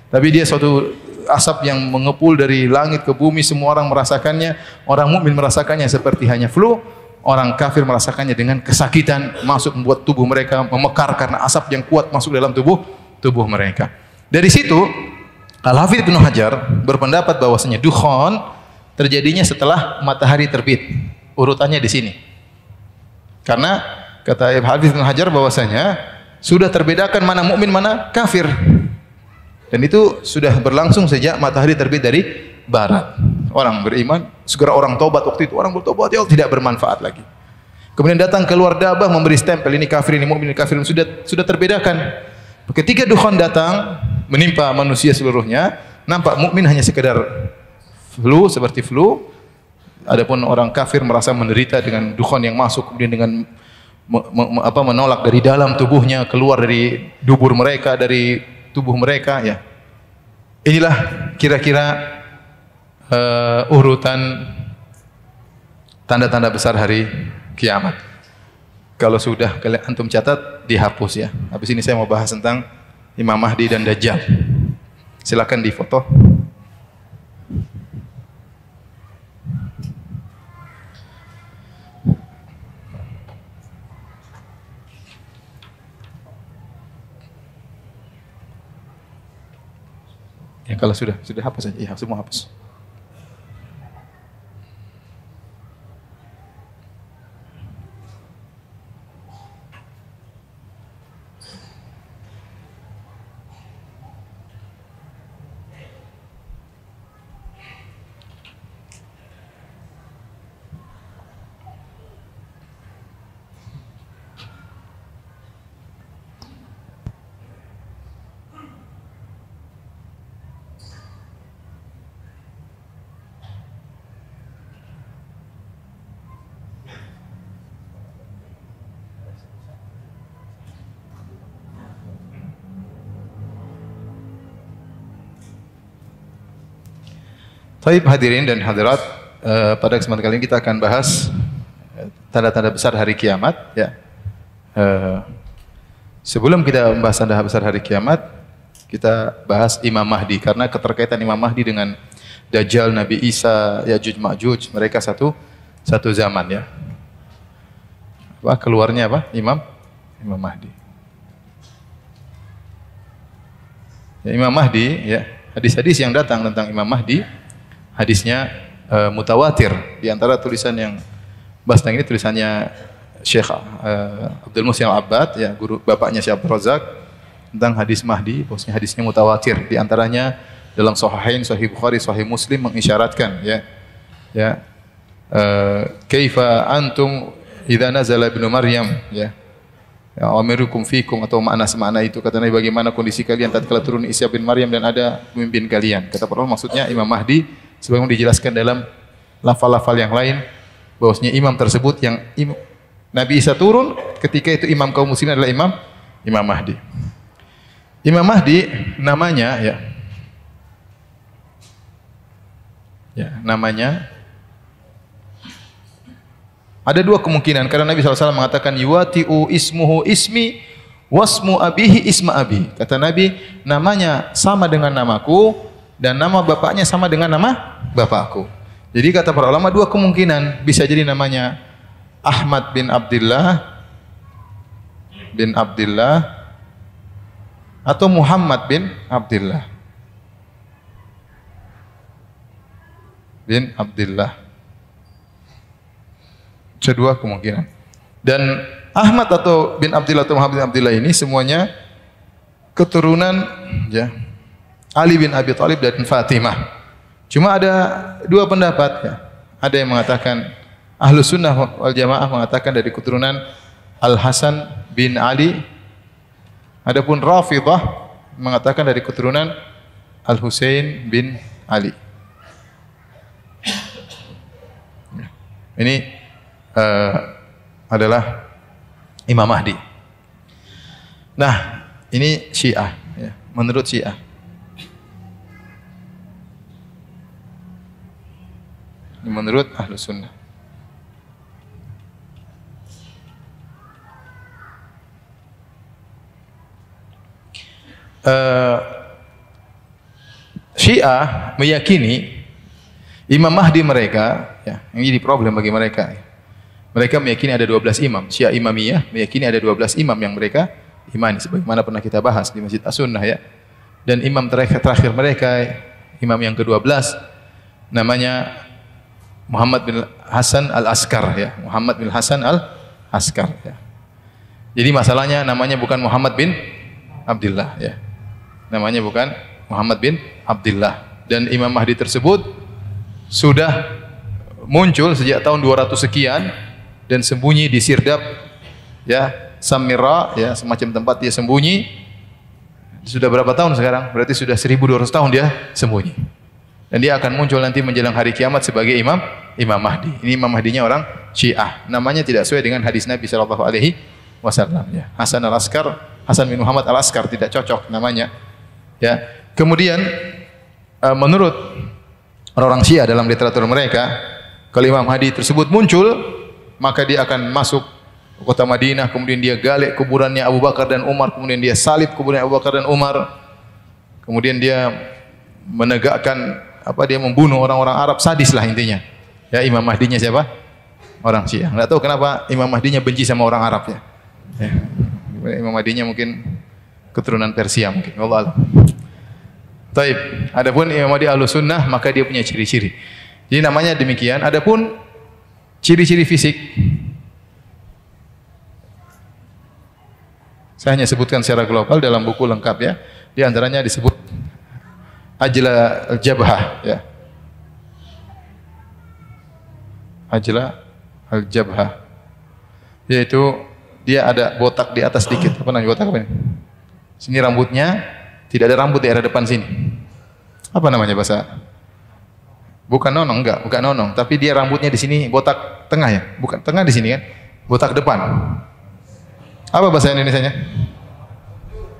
Tapi dia suatu asap yang mengepul dari langit ke bumi, semua orang merasakannya. Orang mukmin merasakannya seperti hanya flu, orang kafir merasakannya dengan kesakitan, masuk membuat tubuh mereka memekar karena asap yang kuat masuk dalam tubuh mereka. Dari situ Al-Hafidz Ibnu Hajar berpendapat bahwasanya dukhan terjadinya setelah matahari terbit. Urutannya di sini. Karena kata Al-Hafidz Ibnu Hajar bahwasanya sudah terbedakan mana mukmin mana kafir. Dan itu sudah berlangsung sejak matahari terbit dari barat. Orang beriman, segera orang taubat waktu itu. Orang bertobat, ya Allah, tidak bermanfaat lagi. Kemudian datang keluar dabbah memberi stempel, ini kafir, ini mukmin, ini kafir, sudah terbedakan. Ketika dukhan datang menimpa manusia seluruhnya, nampak mukmin hanya sekedar flu, seperti flu. Adapun orang kafir merasa menderita dengan dukhan yang masuk, kemudian dengan menolak dari dalam tubuhnya, keluar dari dubur mereka, dari tubuh mereka ya. Inilah kira-kira urutan tanda-tanda besar hari kiamat. Kalau sudah kalian antum catat, dihapus ya. Habis ini saya mau bahas tentang Imam Mahdi dan Dajjal. Silakan difoto. Ya kalau sudah hapus saja. Ya, semua hapus. Baik hadirin dan hadirat, pada kesempatan kali ini kita akan bahas tanda-tanda besar hari kiamat. Ya. Sebelum kita membahas tanda besar hari kiamat, kita bahas Imam Mahdi karena keterkaitan Imam Mahdi dengan Dajjal, Nabi Isa, Ya'juj Ma'juj, mereka satu zaman ya. Apa keluarnya apa? Imam Mahdi. Ya, Imam Mahdi ya, hadis-hadis yang datang tentang Imam Mahdi, hadisnya mutawatir. Di antara tulisan yang bahas tentang ini tulisannya Syekh Abdul Muhsin Al-Abbad, ya, guru bapaknya Syekh Abdul Razak, tentang hadis Mahdi, bahwasanya hadisnya mutawatir. Di antaranya dalam Sahihain, Sahih Bukhari, Sahih Muslim mengisyaratkan ya kaifa antum idza nazala ibnu Maryam ya amirukum fikum, atau makna itu kata Nabi, bagaimana kondisi kalian tatkala turun Isa bin Maryam dan ada pemimpin kalian. Kata para ulama maksudnya Imam Mahdi, sebagaimana dijelaskan dalam lafal-lafal yang lain bahwasanya imam tersebut yang Nabi Isa turun ketika itu imam kaum muslimin adalah Imam Mahdi. Imam Mahdi namanya namanya ada dua kemungkinan karena Nabi SAW mengatakan yuwati'u ismuhu ismi wasmu abihi isma abi. Kata Nabi, namanya sama dengan namaku dan nama bapaknya sama dengan nama bapakku. Jadi kata para ulama dua kemungkinan, bisa jadi namanya Ahmad bin Abdullah atau Muhammad bin Abdullah Kedua kemungkinan. Dan Ahmad atau bin Abdullah atau Muhammad bin Abdullah ini semuanya keturunan ya Ali bin Abi Thalib dan Fatimah. Cuma ada dua pendapat ya. Ada yang mengatakan Ahlus Sunnah wal Jamaah mengatakan dari keturunan Al Hasan bin Ali. Adapun Rafidhah mengatakan dari keturunan Al Husain bin Ali. Ini adalah Imam Mahdi. Nah, ini Syiah ya, menurut Syiah. Ini menurut Ahlus Sunnah. Syiah meyakini Imam Mahdi mereka, ya, yang jadi problem bagi mereka. Mereka meyakini ada 12 imam. Syiah Imamiyah meyakini ada 12 imam yang mereka imani, sebagaimana pernah kita bahas di Masjid As-Sunnah ya. Dan imam terakhir mereka, imam yang ke-12 namanya Muhammad bin Hasan Al-Askar ya. Muhammad bin Hasan Al-Askar ya. Jadi masalahnya namanya bukan Muhammad bin Abdullah ya. Namanya bukan Muhammad bin Abdullah. Dan Imam Mahdi tersebut sudah muncul sejak tahun 200 sekian dan sembunyi di Sirdab ya, Samira ya, semacam tempat dia sembunyi. Sudah berapa tahun sekarang? Berarti sudah 1200 tahun dia sembunyi. Dan dia akan muncul nanti menjelang hari kiamat sebagai Imam Mahdi. Ini Imam Mahdinya orang Syiah. Namanya tidak sesuai dengan hadis Nabi sallallahu alaihi wasallam ya. Hasan Al-Askar, Hasan bin Muhammad Al-Askar, tidak cocok namanya. Ya. Kemudian menurut orang-orang Syiah dalam literatur mereka, kalau Imam Mahdi tersebut muncul, maka dia akan masuk kota Madinah, kemudian dia gali kuburannya Abu Bakar dan Umar, kemudian dia salib kuburan Abu Bakar dan Umar, kemudian dia menegakkan dia membunuh orang-orang Arab, sadis lah intinya. Ya, Imam Mahdinya siapa? Orang Syiah. Enggak tahu kenapa Imam Mahdinya benci sama orang Arab ya. Imam Mahdinya mungkin keturunan Persia mungkin. Wallahu a'lam. Taib. Adapun Imam Mahdi Ahlus Sunnah maka dia punya ciri-ciri. Jadi namanya demikian. Adapun ciri-ciri fisik, saya hanya sebutkan secara global dalam buku lengkap ya. Di antaranya disebut Ajla al-Jabhah ya. Ajla al-Jabhah. Yaitu dia ada botak di atas sedikit. Apa namanya botak apa ini? Sini rambutnya tidak ada rambut di area depan sini. Apa namanya bahasa? Bukan nonong, bukan nonong, tapi dia rambutnya di sini botak tengah ya, bukan tengah di sini kan, botak depan. Apa bahasa Indonesianya?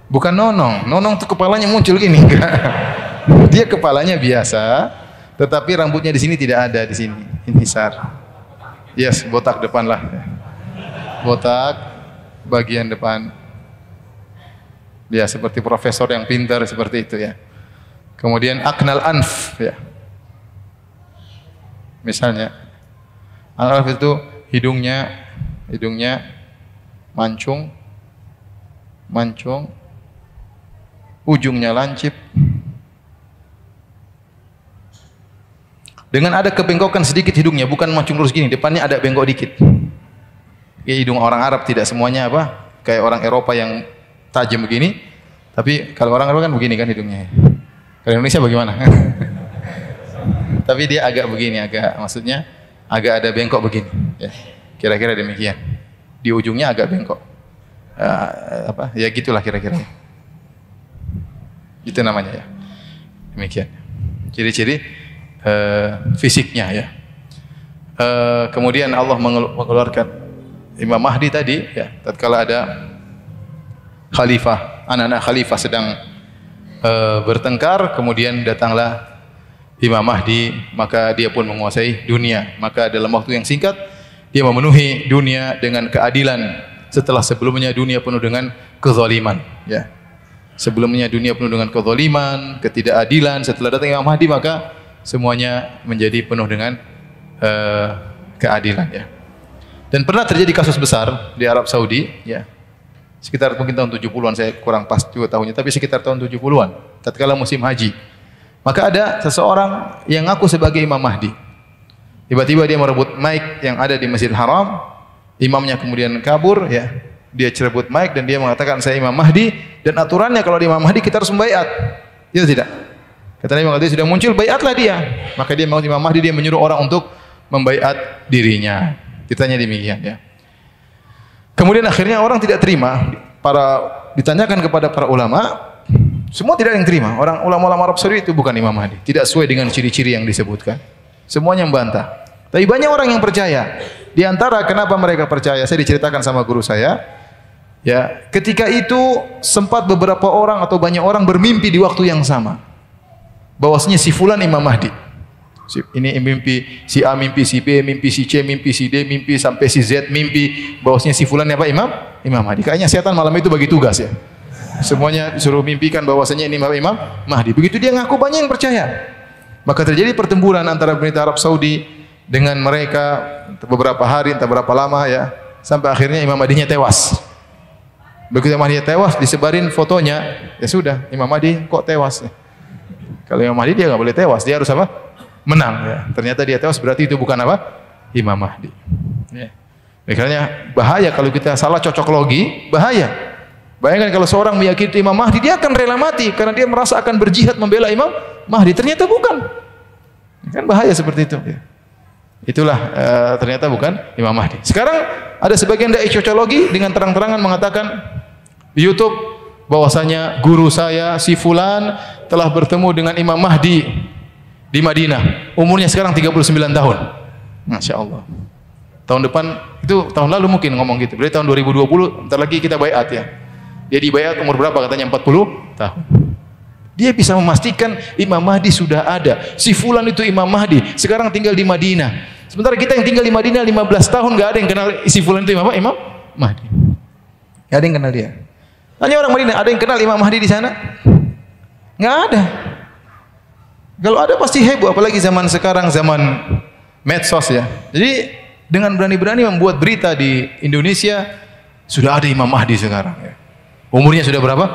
Bukan nonong, nonong tuh kepalanya muncul gini. Dia kepalanya biasa, Tetapi rambutnya di sini tidak ada, di sini inhisar. Yes, botak depan lah. Botak bagian depan. Ya, seperti profesor yang pintar seperti itu ya. Kemudian aknal anf ya. Misalnya anf itu hidungnya mancung, ujungnya lancip. Dengan ada kebengkokan sedikit hidungnya, bukan mancung lurus gini, depannya ada bengkok dikit. Ya, hidung orang Arab tidak semuanya apa? Kayak orang Eropa yang tajam begini. Tapi kalau orang Eropa kan begini kan hidungnya. Kalau Indonesia bagaimana? Tapi dia agak begini, maksudnya agak ada bengkok begini. Ya, kira-kira demikian. Di ujungnya agak bengkok. Ya gitulah kira-kira. Itu namanya ya. Demikian. Ciri-ciri fisiknya ya. Kemudian Allah mengeluarkan Imam Mahdi tadi ya, tatkala ada khalifah, anak-anak khalifah sedang bertengkar, kemudian datanglah Imam Mahdi, maka dia pun menguasai dunia. Maka dalam waktu yang singkat dia memenuhi dunia dengan keadilan setelah sebelumnya dunia penuh dengan kezaliman ya. Sebelumnya dunia penuh dengan kezaliman, ketidakadilan. Setelah datang Imam Mahdi maka semuanya menjadi penuh dengan keadilan ya. Dan pernah terjadi kasus besar di Arab Saudi ya. Sekitar mungkin tahun 70-an, saya kurang pas juga tahunnya, tapi sekitar tahun 70-an tatkala musim haji. Maka ada seseorang yang ngaku sebagai Imam Mahdi. Tiba-tiba dia merebut mic yang ada di Masjidil Haram. Imamnya kemudian kabur ya. Dia cerebut mic dan dia mengatakan saya Imam Mahdi, dan aturannya kalau di Imam Mahdi kita harus membaiat. Itu tidak. Kata Nabi kalau dia sudah muncul, baiatlah dia. Maka dia mau Imam Mahdi, dia menyuruh orang untuk membaiat dirinya. Ditanya demikian ya. Kemudian akhirnya orang tidak terima. Ditanyakan kepada para ulama, semua tidak ada yang terima. Orang ulama-ulama Arab Saudi itu bukan Imam Mahdi, tidak sesuai dengan ciri-ciri yang disebutkan. Semuanya membantah. Tapi banyak orang yang percaya. Di antara kenapa mereka percaya, saya diceritakan sama guru saya. Ya, ketika itu sempat beberapa orang atau banyak orang bermimpi di waktu yang sama. Bahwasanya si fulan Imam Mahdi. Ini mimpi si A, mimpi si B, mimpi si C, mimpi si D, mimpi sampai si Z, mimpi bahwasanya si fulan apa Imam Mahdi. Kayaknya setan malam itu bagi tugas ya. Semuanya disuruh mimpikan bahwasanya ini Imam Mahdi. Begitu dia ngaku, banyak yang percaya. Maka terjadi pertempuran antara pemerintah Arab Saudi dengan mereka beberapa hari, entah berapa lama ya, sampai akhirnya Imam Mahdinya tewas. Begitu Imam Mahdi tewas, disebarin fotonya, ya sudah, Imam Mahdi kok tewas? Kalau Imam Mahdi dia nggak boleh tewas, dia harus apa? Menang. Ya. Ternyata dia tewas, berarti itu bukan apa? Imam Mahdi. Ya. Makanya bahaya kalau kita salah cocok logi, bahaya. Bayangkan kalau seorang meyakini Imam Mahdi, dia akan rela mati karena dia merasa akan berjihad membela Imam Mahdi. Ternyata bukan. Kan bahaya seperti itu. Ya. Itulah ternyata bukan Imam Mahdi. Sekarang ada sebagian dai cocokologi dengan terang-terangan mengatakan di YouTube bahwasanya guru saya si fulan telah bertemu dengan Imam Mahdi di Madinah. Umurnya sekarang 39 tahun. Masya Allah. Tahun depan, itu tahun lalu mungkin ngomong gitu. Berarti tahun 2020, ntar lagi kita baiat ya. Dia dibaiat umur berapa? Katanya 40 tahun. Dia bisa memastikan Imam Mahdi sudah ada. Si fulan itu Imam Mahdi, sekarang tinggal di Madinah. Sementara kita yang tinggal di Madinah 15 tahun nggak ada yang kenal si fulan itu Imam Mahdi. Nggak ada yang kenal dia. Tanya orang Madinah, ada yang kenal Imam Mahdi di sana? Nggak ada. Kalau ada pasti heboh, apalagi zaman sekarang, zaman medsos ya. Jadi dengan berani-berani membuat berita di Indonesia, sudah ada Imam Mahdi sekarang ya. Umurnya sudah berapa?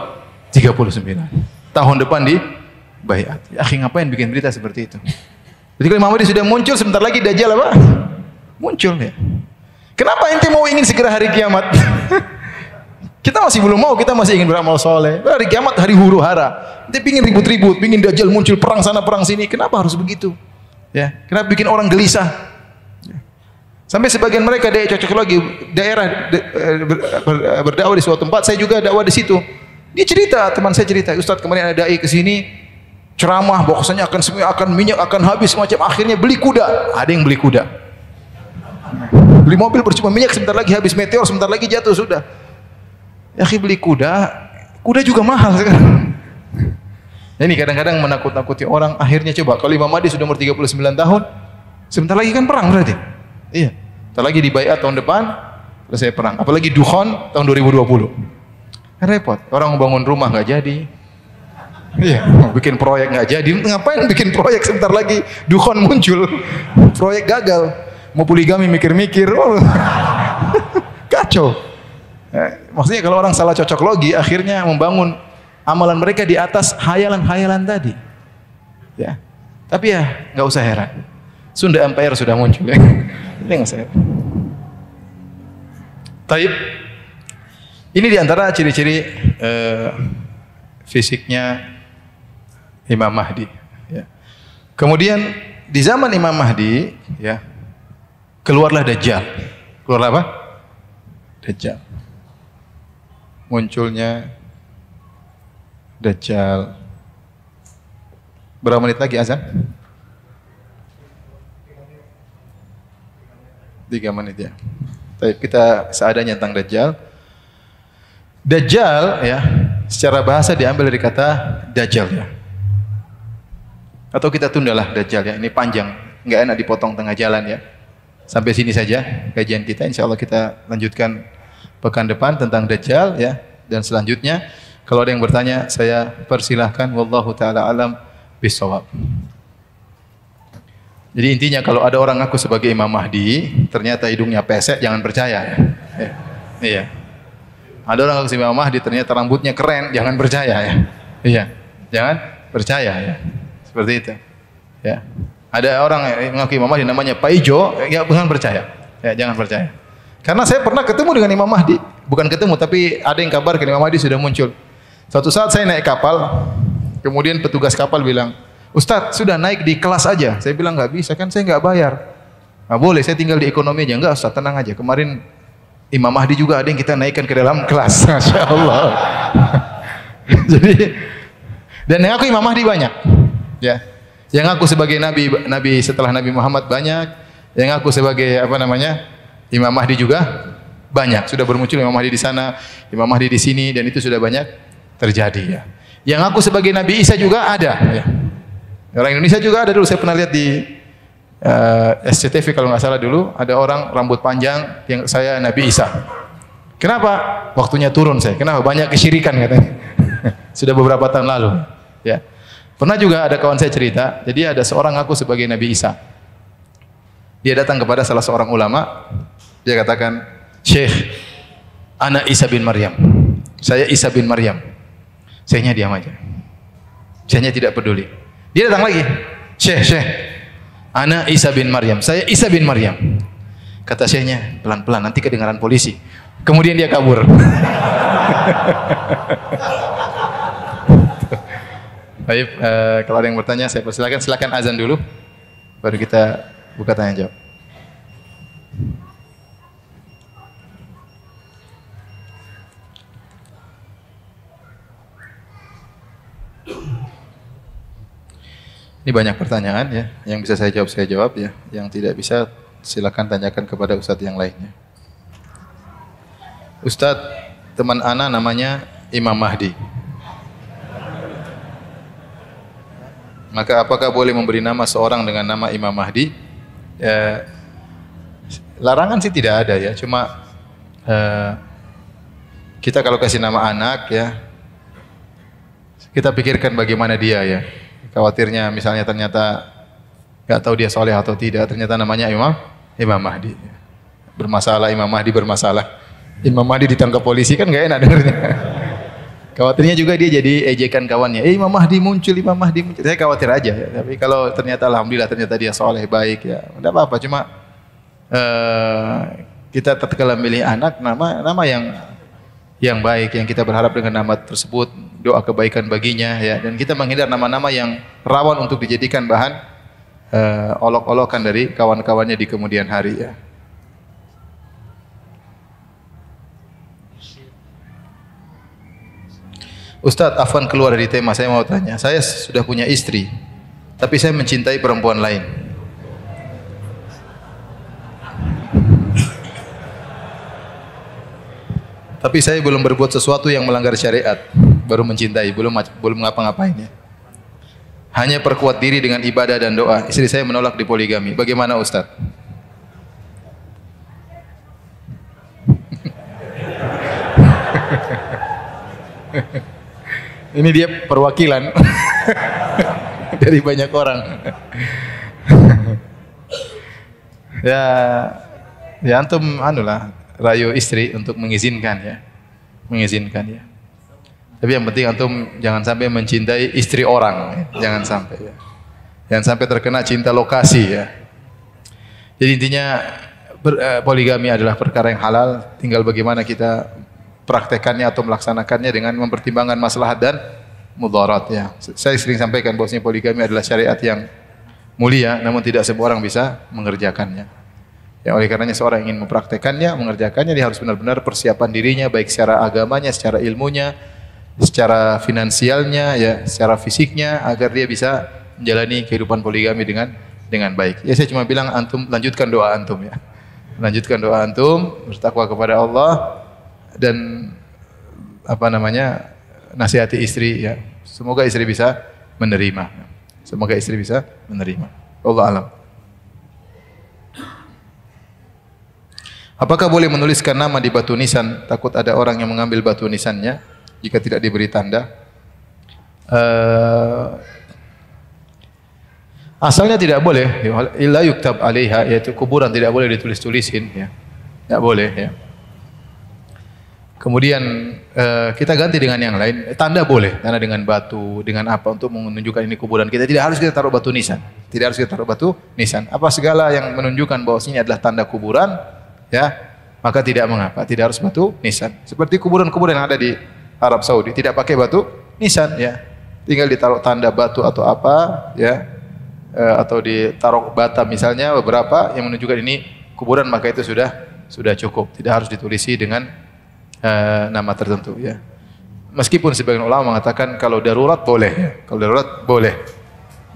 39. Tahun depan di baiat. Ya, akhi, ngapain bikin berita seperti itu? Jadi kalau Imam Mahdi sudah muncul, sebentar lagi Dajjal apa? Muncul ya. Kenapa ente mau ingin segera hari kiamat? Kita masih belum mau, kita masih ingin beramal soleh. Hari kiamat hari huru hara. Ente pingin ribut-ribut, pingin Dajjal muncul, perang sana perang sini. Kenapa harus begitu? Ya, kenapa bikin orang gelisah? Ya. Sampai sebagian mereka dai cocok lagi daerah berdakwah di suatu tempat, saya juga dakwah di situ. Dia cerita, teman saya cerita, Ustaz kemarin ada dai ke sini ceramah bahwasanya akan semua akan minyak akan habis semacam, akhirnya beli kuda. Ada yang beli kuda. Beli mobil percuma, minyak sebentar lagi habis, meteor sebentar lagi jatuh sudah. Ya akhi, beli kuda, kuda juga mahal sekarang. Ini kadang-kadang menakut-nakuti orang. Akhirnya coba kalau Imam Mahdi sudah umur 39 tahun, sebentar lagi kan perang berarti. Iya. Sebentar lagi di Baiat tahun depan selesai perang. Apalagi Dukhan tahun 2020. Kan repot. Orang bangun rumah nggak jadi. Iya, bikin proyek nggak jadi. Ngapain bikin proyek sebentar lagi Dukhan muncul. Proyek gagal. Mau poligami mikir-mikir. Oh. Kacau. Maksudnya kalau orang salah cocok logi, akhirnya membangun amalan mereka di atas hayalan-hayalan tadi. Ya. Tapi ya nggak usah heran. Sunda Empire sudah muncul ya. Ini nggak usah heran. Taib. Ini diantara ciri-ciri fisiknya Imam Mahdi. Ya. Kemudian di zaman Imam Mahdi, ya, keluarlah Dajjal. Keluarlah apa? Dajjal. Munculnya Dajjal. Berapa menit lagi azan? 3 menit ya. Baik, kita seadanya tentang Dajjal. Dajjal ya, secara bahasa diambil dari kata Dajjal ya. Atau kita tundalah Dajjal ya. Ini panjang, nggak enak dipotong tengah jalan ya. Sampai sini saja kajian kita. Insya Allah kita lanjutkan pekan depan tentang Dajjal ya. Dan selanjutnya kalau ada yang bertanya saya persilahkan. Wallahu taala alam bisawab. Jadi intinya kalau ada orang ngaku sebagai Imam Mahdi, ternyata hidungnya pesek, jangan percaya. Ya. Iya. Ada orang ngaku sebagai Imam Mahdi, ternyata rambutnya keren, jangan percaya ya. Iya. Jangan percaya ya. Seperti itu. Ya. Ada orang yang ngaku Imam Mahdi namanya Pak Ijo, ya jangan percaya. Ya, jangan percaya. Karena saya pernah ketemu dengan Imam Mahdi, bukan ketemu tapi ada yang kabarkan Imam Mahdi sudah muncul. Suatu saat saya naik kapal, kemudian petugas kapal bilang, Ustadz sudah naik di kelas aja. Saya bilang nggak bisa kan saya nggak bayar. Nggak boleh, saya tinggal di ekonomi aja. Enggak Ustadz, tenang aja. Kemarin Imam Mahdi juga ada yang kita naikkan ke dalam kelas. Masya Allah. Jadi dan yang aku Imam Mahdi banyak. Ya. Yang aku sebagai nabi setelah Nabi Muhammad banyak. Yang aku sebagai apa namanya Imam Mahdi juga banyak. Sudah bermuncul Imam Mahdi di sana, Imam Mahdi di sini, dan itu sudah banyak terjadi ya. Yang aku sebagai Nabi Isa juga ada. Ya. Orang Indonesia juga ada dulu, saya pernah lihat di SCTV kalau nggak salah dulu, ada orang rambut panjang yang saya Nabi Isa. Kenapa? Waktunya turun saya. Kenapa? Banyak kesyirikan katanya. Sudah beberapa tahun lalu. Ya. Pernah juga ada kawan saya cerita, jadi ada seorang ngaku sebagai Nabi Isa. Dia datang kepada salah seorang ulama, dia katakan, Syekh, ana Isa bin Maryam. Saya Isa bin Maryam. Syekhnya diam aja. Syekhnya tidak peduli. Dia datang lagi, Syekh, ana Isa bin Maryam. Saya Isa bin Maryam. Kata syekhnya, pelan-pelan, nanti kedengaran polisi. Kemudian dia kabur. Baik, kalau ada yang bertanya, saya persilakan. Silakan azan dulu, baru kita buka tanya jawab. Ini banyak pertanyaan ya, yang bisa saya jawab ya, yang tidak bisa silakan tanyakan kepada ustadz yang lainnya. Ustadz, teman ana namanya Imam Mahdi. Maka apakah boleh memberi nama seorang dengan nama Imam Mahdi? Ya, larangan sih tidak ada ya, cuma kita kalau kasih nama anak ya, kita pikirkan bagaimana dia ya. Khawatirnya misalnya ternyata nggak tahu dia soleh atau tidak, ternyata namanya Imam Mahdi. Bermasalah, Imam Mahdi bermasalah. Imam Mahdi ditangkap polisi kan nggak enak dengarnya. Khawatirnya juga dia jadi ejekan kawannya. Imam Mahdi muncul, Imam Mahdi muncul. Saya khawatir aja ya. Tapi kalau ternyata alhamdulillah ternyata dia soleh, baik ya, tidak apa-apa. Cuma kita tatkala milih anak nama yang baik, yang kita berharap dengan nama tersebut doa kebaikan baginya ya, dan kita menghindar nama-nama yang rawan untuk dijadikan bahan olok-olokan dari kawan-kawannya di kemudian hari ya. Ustadz, afwan keluar dari tema, saya mau tanya. Saya sudah punya istri, tapi saya mencintai perempuan lain. Tapi saya belum berbuat sesuatu yang melanggar syariat, baru mencintai, belum ngapa-ngapain ya. hanya perkuat diri dengan ibadah dan doa. Istri saya menolak dipoligami. Bagaimana Ustaz? Ini dia perwakilan dari banyak orang. Ya antum anulah rayu istri untuk mengizinkan ya. Mengizinkan ya. Tapi yang penting antum jangan sampai mencintai istri orang, jangan sampai ya. Jangan sampai terkena cinta lokasi ya. Jadi intinya poligami adalah perkara yang halal, tinggal bagaimana kita praktekannya atau melaksanakannya dengan mempertimbangkan maslahat dan mudarat ya. Saya sering sampaikan bahwasanya poligami adalah syariat yang mulia, namun tidak semua orang bisa mengerjakannya. Ya, oleh karenanya seorang ingin mempraktekannya, mengerjakannya, dia harus benar-benar persiapan dirinya baik secara agamanya, secara ilmunya, secara finansialnya, ya, secara fisiknya agar dia bisa menjalani kehidupan poligami dengan baik. Ya saya cuma bilang antum lanjutkan doa antum ya. Lanjutkan doa antum, bertakwa kepada Allah dan nasihati istri ya. Semoga istri bisa menerima. Semoga istri bisa menerima. Allah alam. Apakah boleh menuliskan nama di batu nisan? Takut ada orang yang mengambil batu nisannya jika tidak diberi tanda. Asalnya tidak boleh. Illa yuktab alaiha, yaitu kuburan tidak boleh ditulis-tulisin. Ya. Tidak boleh. Ya. Kemudian kita ganti dengan yang lain. Tanda boleh, tanda dengan batu, dengan apa untuk menunjukkan ini kuburan kita. Tidak harus kita taruh batu nisan. Tidak harus kita taruh batu nisan. Apa segala yang menunjukkan bahwa ini adalah tanda kuburan, ya maka tidak mengapa. Tidak harus batu nisan. Seperti kuburan-kuburan yang ada di Arab Saudi, tidak pakai batu nisan, ya. Tinggal ditaruh tanda batu atau apa, ya, atau ditaruh bata misalnya beberapa yang menunjukkan ini kuburan, maka itu sudah cukup. Tidak harus ditulisi dengan nama tertentu ya. Meskipun sebagian ulama mengatakan kalau darurat boleh ya. Kalau darurat boleh.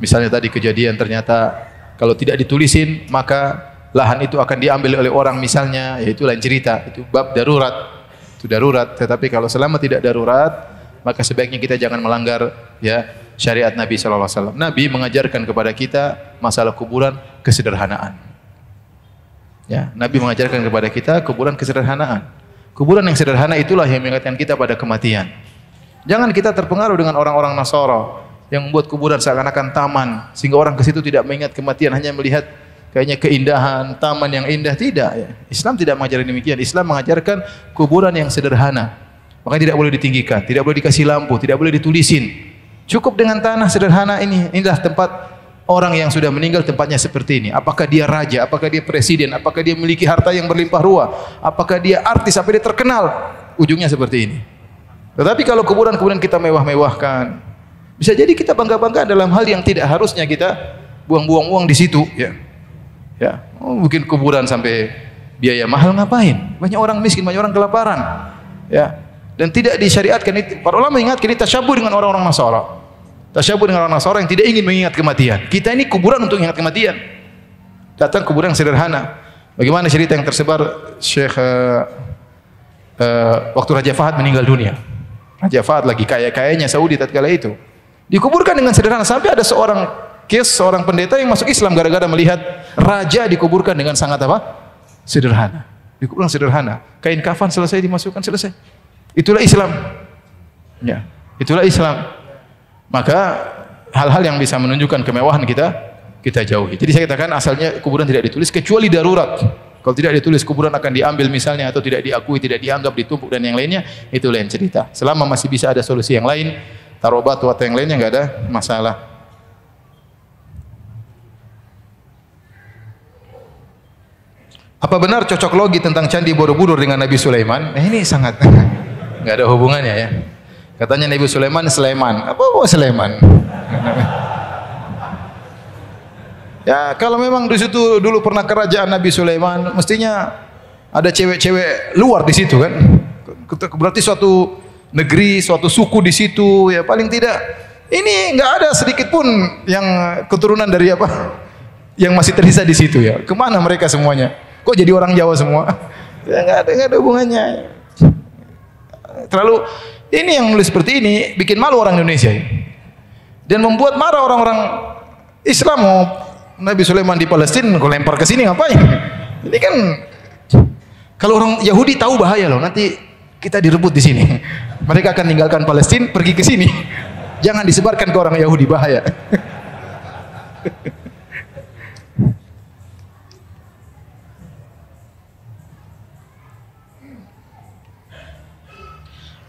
Misalnya tadi kejadian ternyata kalau tidak ditulisin maka lahan itu akan diambil oleh orang misalnya, ya itu lain cerita. Itu bab darurat. Itu darurat. Tetapi kalau selama tidak darurat maka sebaiknya kita jangan melanggar ya syariat Nabi sallallahu alaihi wasallam. Nabi mengajarkan kepada kita masalah kuburan kesederhanaan. Ya, Nabi mengajarkan kepada kita kuburan kesederhanaan. Kuburan yang sederhana itulah yang mengingatkan kita pada kematian. Jangan kita terpengaruh dengan orang-orang Nasara yang membuat kuburan seakan-akan taman sehingga orang ke situ tidak mengingat kematian, hanya melihat kayaknya keindahan, taman yang indah. Tidak ya. Islam tidak mengajarkan demikian. Islam mengajarkan kuburan yang sederhana. Makanya tidak boleh ditinggikan, tidak boleh dikasih lampu, tidak boleh ditulisin. Cukup dengan tanah sederhana ini. Inilah tempat orang yang sudah meninggal, tempatnya seperti ini. Apakah dia raja, apakah dia presiden, apakah dia memiliki harta yang berlimpah ruah, apakah dia artis, apakah dia terkenal, ujungnya seperti ini. Tetapi kalau kuburan-kuburan kita mewah-mewahkan, bisa jadi kita bangga-bangga dalam hal yang tidak harusnya kita buang-buang uang di situ. Ya, mungkin kuburan sampai biaya mahal ngapain? Banyak orang miskin, banyak orang kelaparan. Ya, dan tidak disyariatkan itu. Para ulama ingatkan ini tasyabuh dengan orang-orang Nasara. Tasyabuh dengan orang Nasara yang tidak ingin mengingat kematian. Kita ini kuburan untuk ingat kematian. Datang kuburan yang sederhana. Bagaimana cerita yang tersebar Syekh waktu Raja Fahad meninggal dunia. Raja Fahad lagi kaya-kayanya Saudi tatkala itu. Dikuburkan dengan sederhana sampai ada seorang pendeta yang masuk Islam gara-gara melihat raja dikuburkan dengan sangat apa? Sederhana. Dikuburkan sederhana. Kain kafan selesai dimasukkan, selesai. Itulah Islam. Ya, itulah Islam. Maka hal-hal yang bisa menunjukkan kemewahan kita jauhi. Jadi saya katakan asalnya kuburan tidak ditulis kecuali darurat. Kalau tidak ditulis kuburan akan diambil misalnya atau tidak diakui, tidak dianggap, ditumpuk dan yang lainnya, itu lain cerita. Selama masih bisa ada solusi yang lain, taruh batu atau yang lainnya, enggak ada masalah. Apa benar cocok logi tentang Candi Borobudur dengan Nabi Sulaiman? Ini sangat enggak ada hubungannya ya. Katanya Nabi Sulaiman Sleman. Apa Sleman? Ya, kalau memang di situ dulu pernah kerajaan Nabi Sulaiman, mestinya ada cewek-cewek luar di situ kan? Berarti suatu negeri, suatu suku di situ ya, paling tidak. Ini enggak ada sedikit pun yang keturunan dari apa? Yang masih tersisa di situ ya. Kemana mereka semuanya? Kok jadi orang Jawa semua? Ya enggak ada hubungannya. Terlalu ini yang nulis seperti ini bikin malu orang Indonesia. Dan membuat marah orang-orang Islam. Mau Nabi Sulaiman di Palestina, kau lempar ke sini ngapain? Ini kan kalau orang Yahudi tahu bahaya loh, nanti kita direbut di sini. Mereka akan tinggalkan Palestina, pergi ke sini. Jangan disebarkan ke orang Yahudi, bahaya.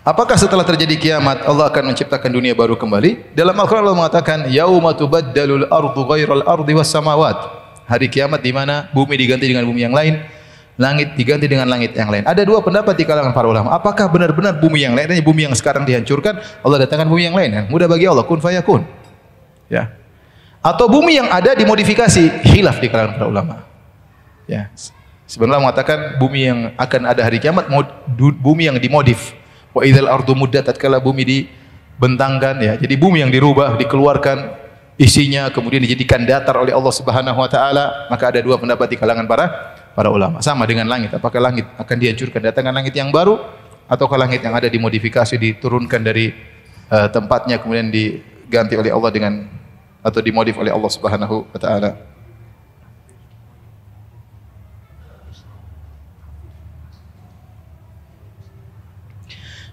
Apakah setelah terjadi kiamat Allah akan menciptakan dunia baru kembali? Dalam Al-Qur'an Allah mengatakan, "Yauma tubaddalul ardu ghairal ardi was samawat." Hari kiamat di mana bumi diganti dengan bumi yang lain, langit diganti dengan langit yang lain. Ada dua pendapat di kalangan para ulama. Apakah benar-benar bumi yang lain, artinya bumi yang sekarang dihancurkan, Allah datangkan bumi yang lain? Yang mudah bagi Allah, kun fayakun. Ya. Atau bumi yang ada dimodifikasi, khilaf di kalangan para ulama. Ya. Sebenarnya mengatakan bumi yang akan ada hari kiamat, bumi yang dimodif. Wa idzal ardu muddat, tatkala bumi dibentangkan, ya. Jadi bumi yang dirubah, dikeluarkan isinya, kemudian dijadikan datar oleh Allah Subhanahu wa taala. Maka ada dua pendapat di kalangan para ulama. Sama dengan langit, apakah langit akan dihancurkan, datangkan langit yang baru, ataukah langit yang ada dimodifikasi, diturunkan dari tempatnya kemudian diganti oleh Allah dengan, atau dimodif oleh Allah Subhanahu wa taala.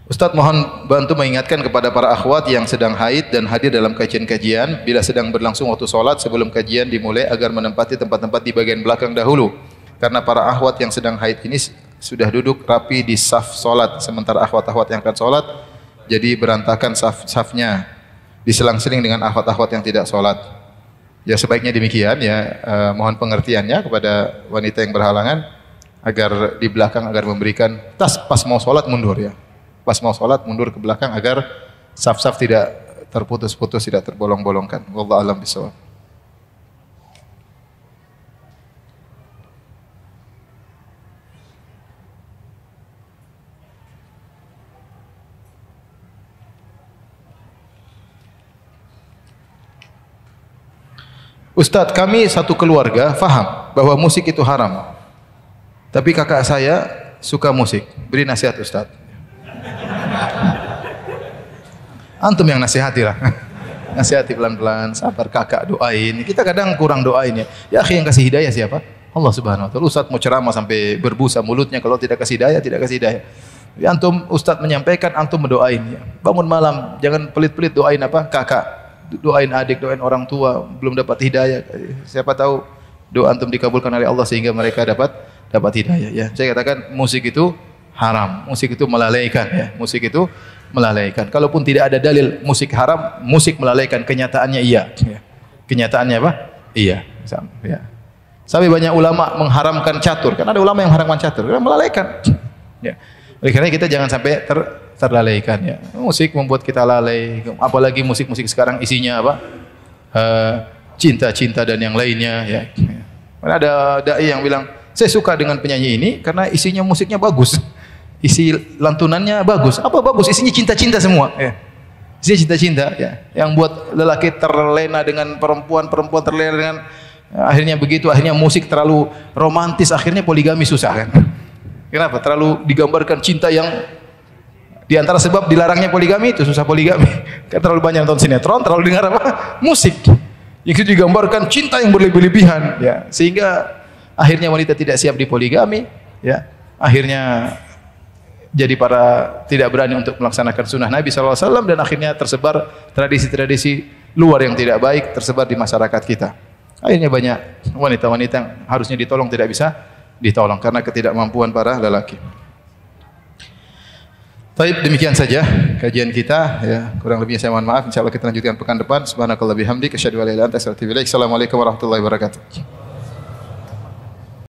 Ustaz, mohon bantu mengingatkan kepada para akhwat yang sedang haid dan hadir dalam kajian-kajian, bila sedang berlangsung waktu solat sebelum kajian dimulai agar menempati tempat-tempat di bagian belakang dahulu. Karena para akhwat yang sedang haid ini sudah duduk rapi di saf solat, sementara akhwat-akhwat yang akan solat jadi berantakan safnya, diselang-seling dengan akhwat-akhwat yang tidak solat. Ya sebaiknya demikian ya, mohon pengertiannya kepada wanita yang berhalangan agar di belakang agar memberikan tas pas mau solat mundur ya. Pas mau sholat mundur ke belakang agar saf-saf tidak terputus-putus, tidak terbolong-bolongkan. Wallahu a'lam bishawab. Ustadz, kami satu keluarga faham bahwa musik itu haram. Tapi kakak saya suka musik. Beri nasihat Ustadz. Antum yang nasihati lah. Nasihati pelan-pelan, sabar kakak, doain. Kita kadang kurang doain ya. Ya akhi, yang kasih hidayah siapa? Allah Subhanahu wa taala. Ustaz mau ceramah sampai berbusa mulutnya, kalau tidak kasih hidayah, tidak kasih hidayah. Ya, antum Ustaz menyampaikan, antum mendoain ya. Bangun malam, jangan pelit-pelit doain apa? Kakak, doain adik, doain orang tua belum dapat hidayah. Siapa tahu doa antum dikabulkan oleh Allah sehingga mereka dapat hidayah ya. Saya katakan musik itu haram, musik itu melalaikan ya. Musik itu melalaikan. Kalaupun tidak ada dalil musik haram, musik melalaikan, kenyataannya iya. Ya. Kenyataannya apa? Iya. Ya. Sampai banyak ulama mengharamkan catur. Kan ada ulama yang mengharamkan catur, karena melalaikan. Ya. Oleh karena kita jangan sampai terlalaikan. Ya. Musik membuat kita lalai. Apalagi musik-musik sekarang isinya apa? Cinta-cinta dan yang lainnya. Ya. Karena ada dai yang bilang, saya suka dengan penyanyi ini karena isinya musiknya bagus. Isi lantunannya bagus. Apa bagus? Isinya cinta-cinta semua. Ya. Isinya cinta-cinta. Ya. Yang buat lelaki terlena dengan perempuan, perempuan terlena dengan akhirnya begitu. Akhirnya musik terlalu romantis. Akhirnya poligami susah kan? Kenapa? Terlalu digambarkan cinta yang di antara sebab dilarangnya poligami itu susah poligami. Kan terlalu banyak nonton sinetron, terlalu dengar apa? Musik. Yang itu digambarkan cinta yang berlebih-lebihan. Ya. Sehingga akhirnya wanita tidak siap dipoligami. Ya. Akhirnya jadi para tidak berani untuk melaksanakan sunnah Nabi SAW dan akhirnya tersebar tradisi-tradisi luar yang tidak baik tersebar di masyarakat kita. Akhirnya banyak wanita-wanita yang harusnya ditolong tidak bisa ditolong karena ketidakmampuan para lelaki. Baik, demikian saja kajian kita ya. Kurang lebihnya saya mohon maaf. Insyaallah kita lanjutkan pekan depan. Subhanakallah bihamdik asyhadu an la ilaha illa anta astaghfiruka wa atubu ilaik. Assalamualaikum warahmatullahi wabarakatuh.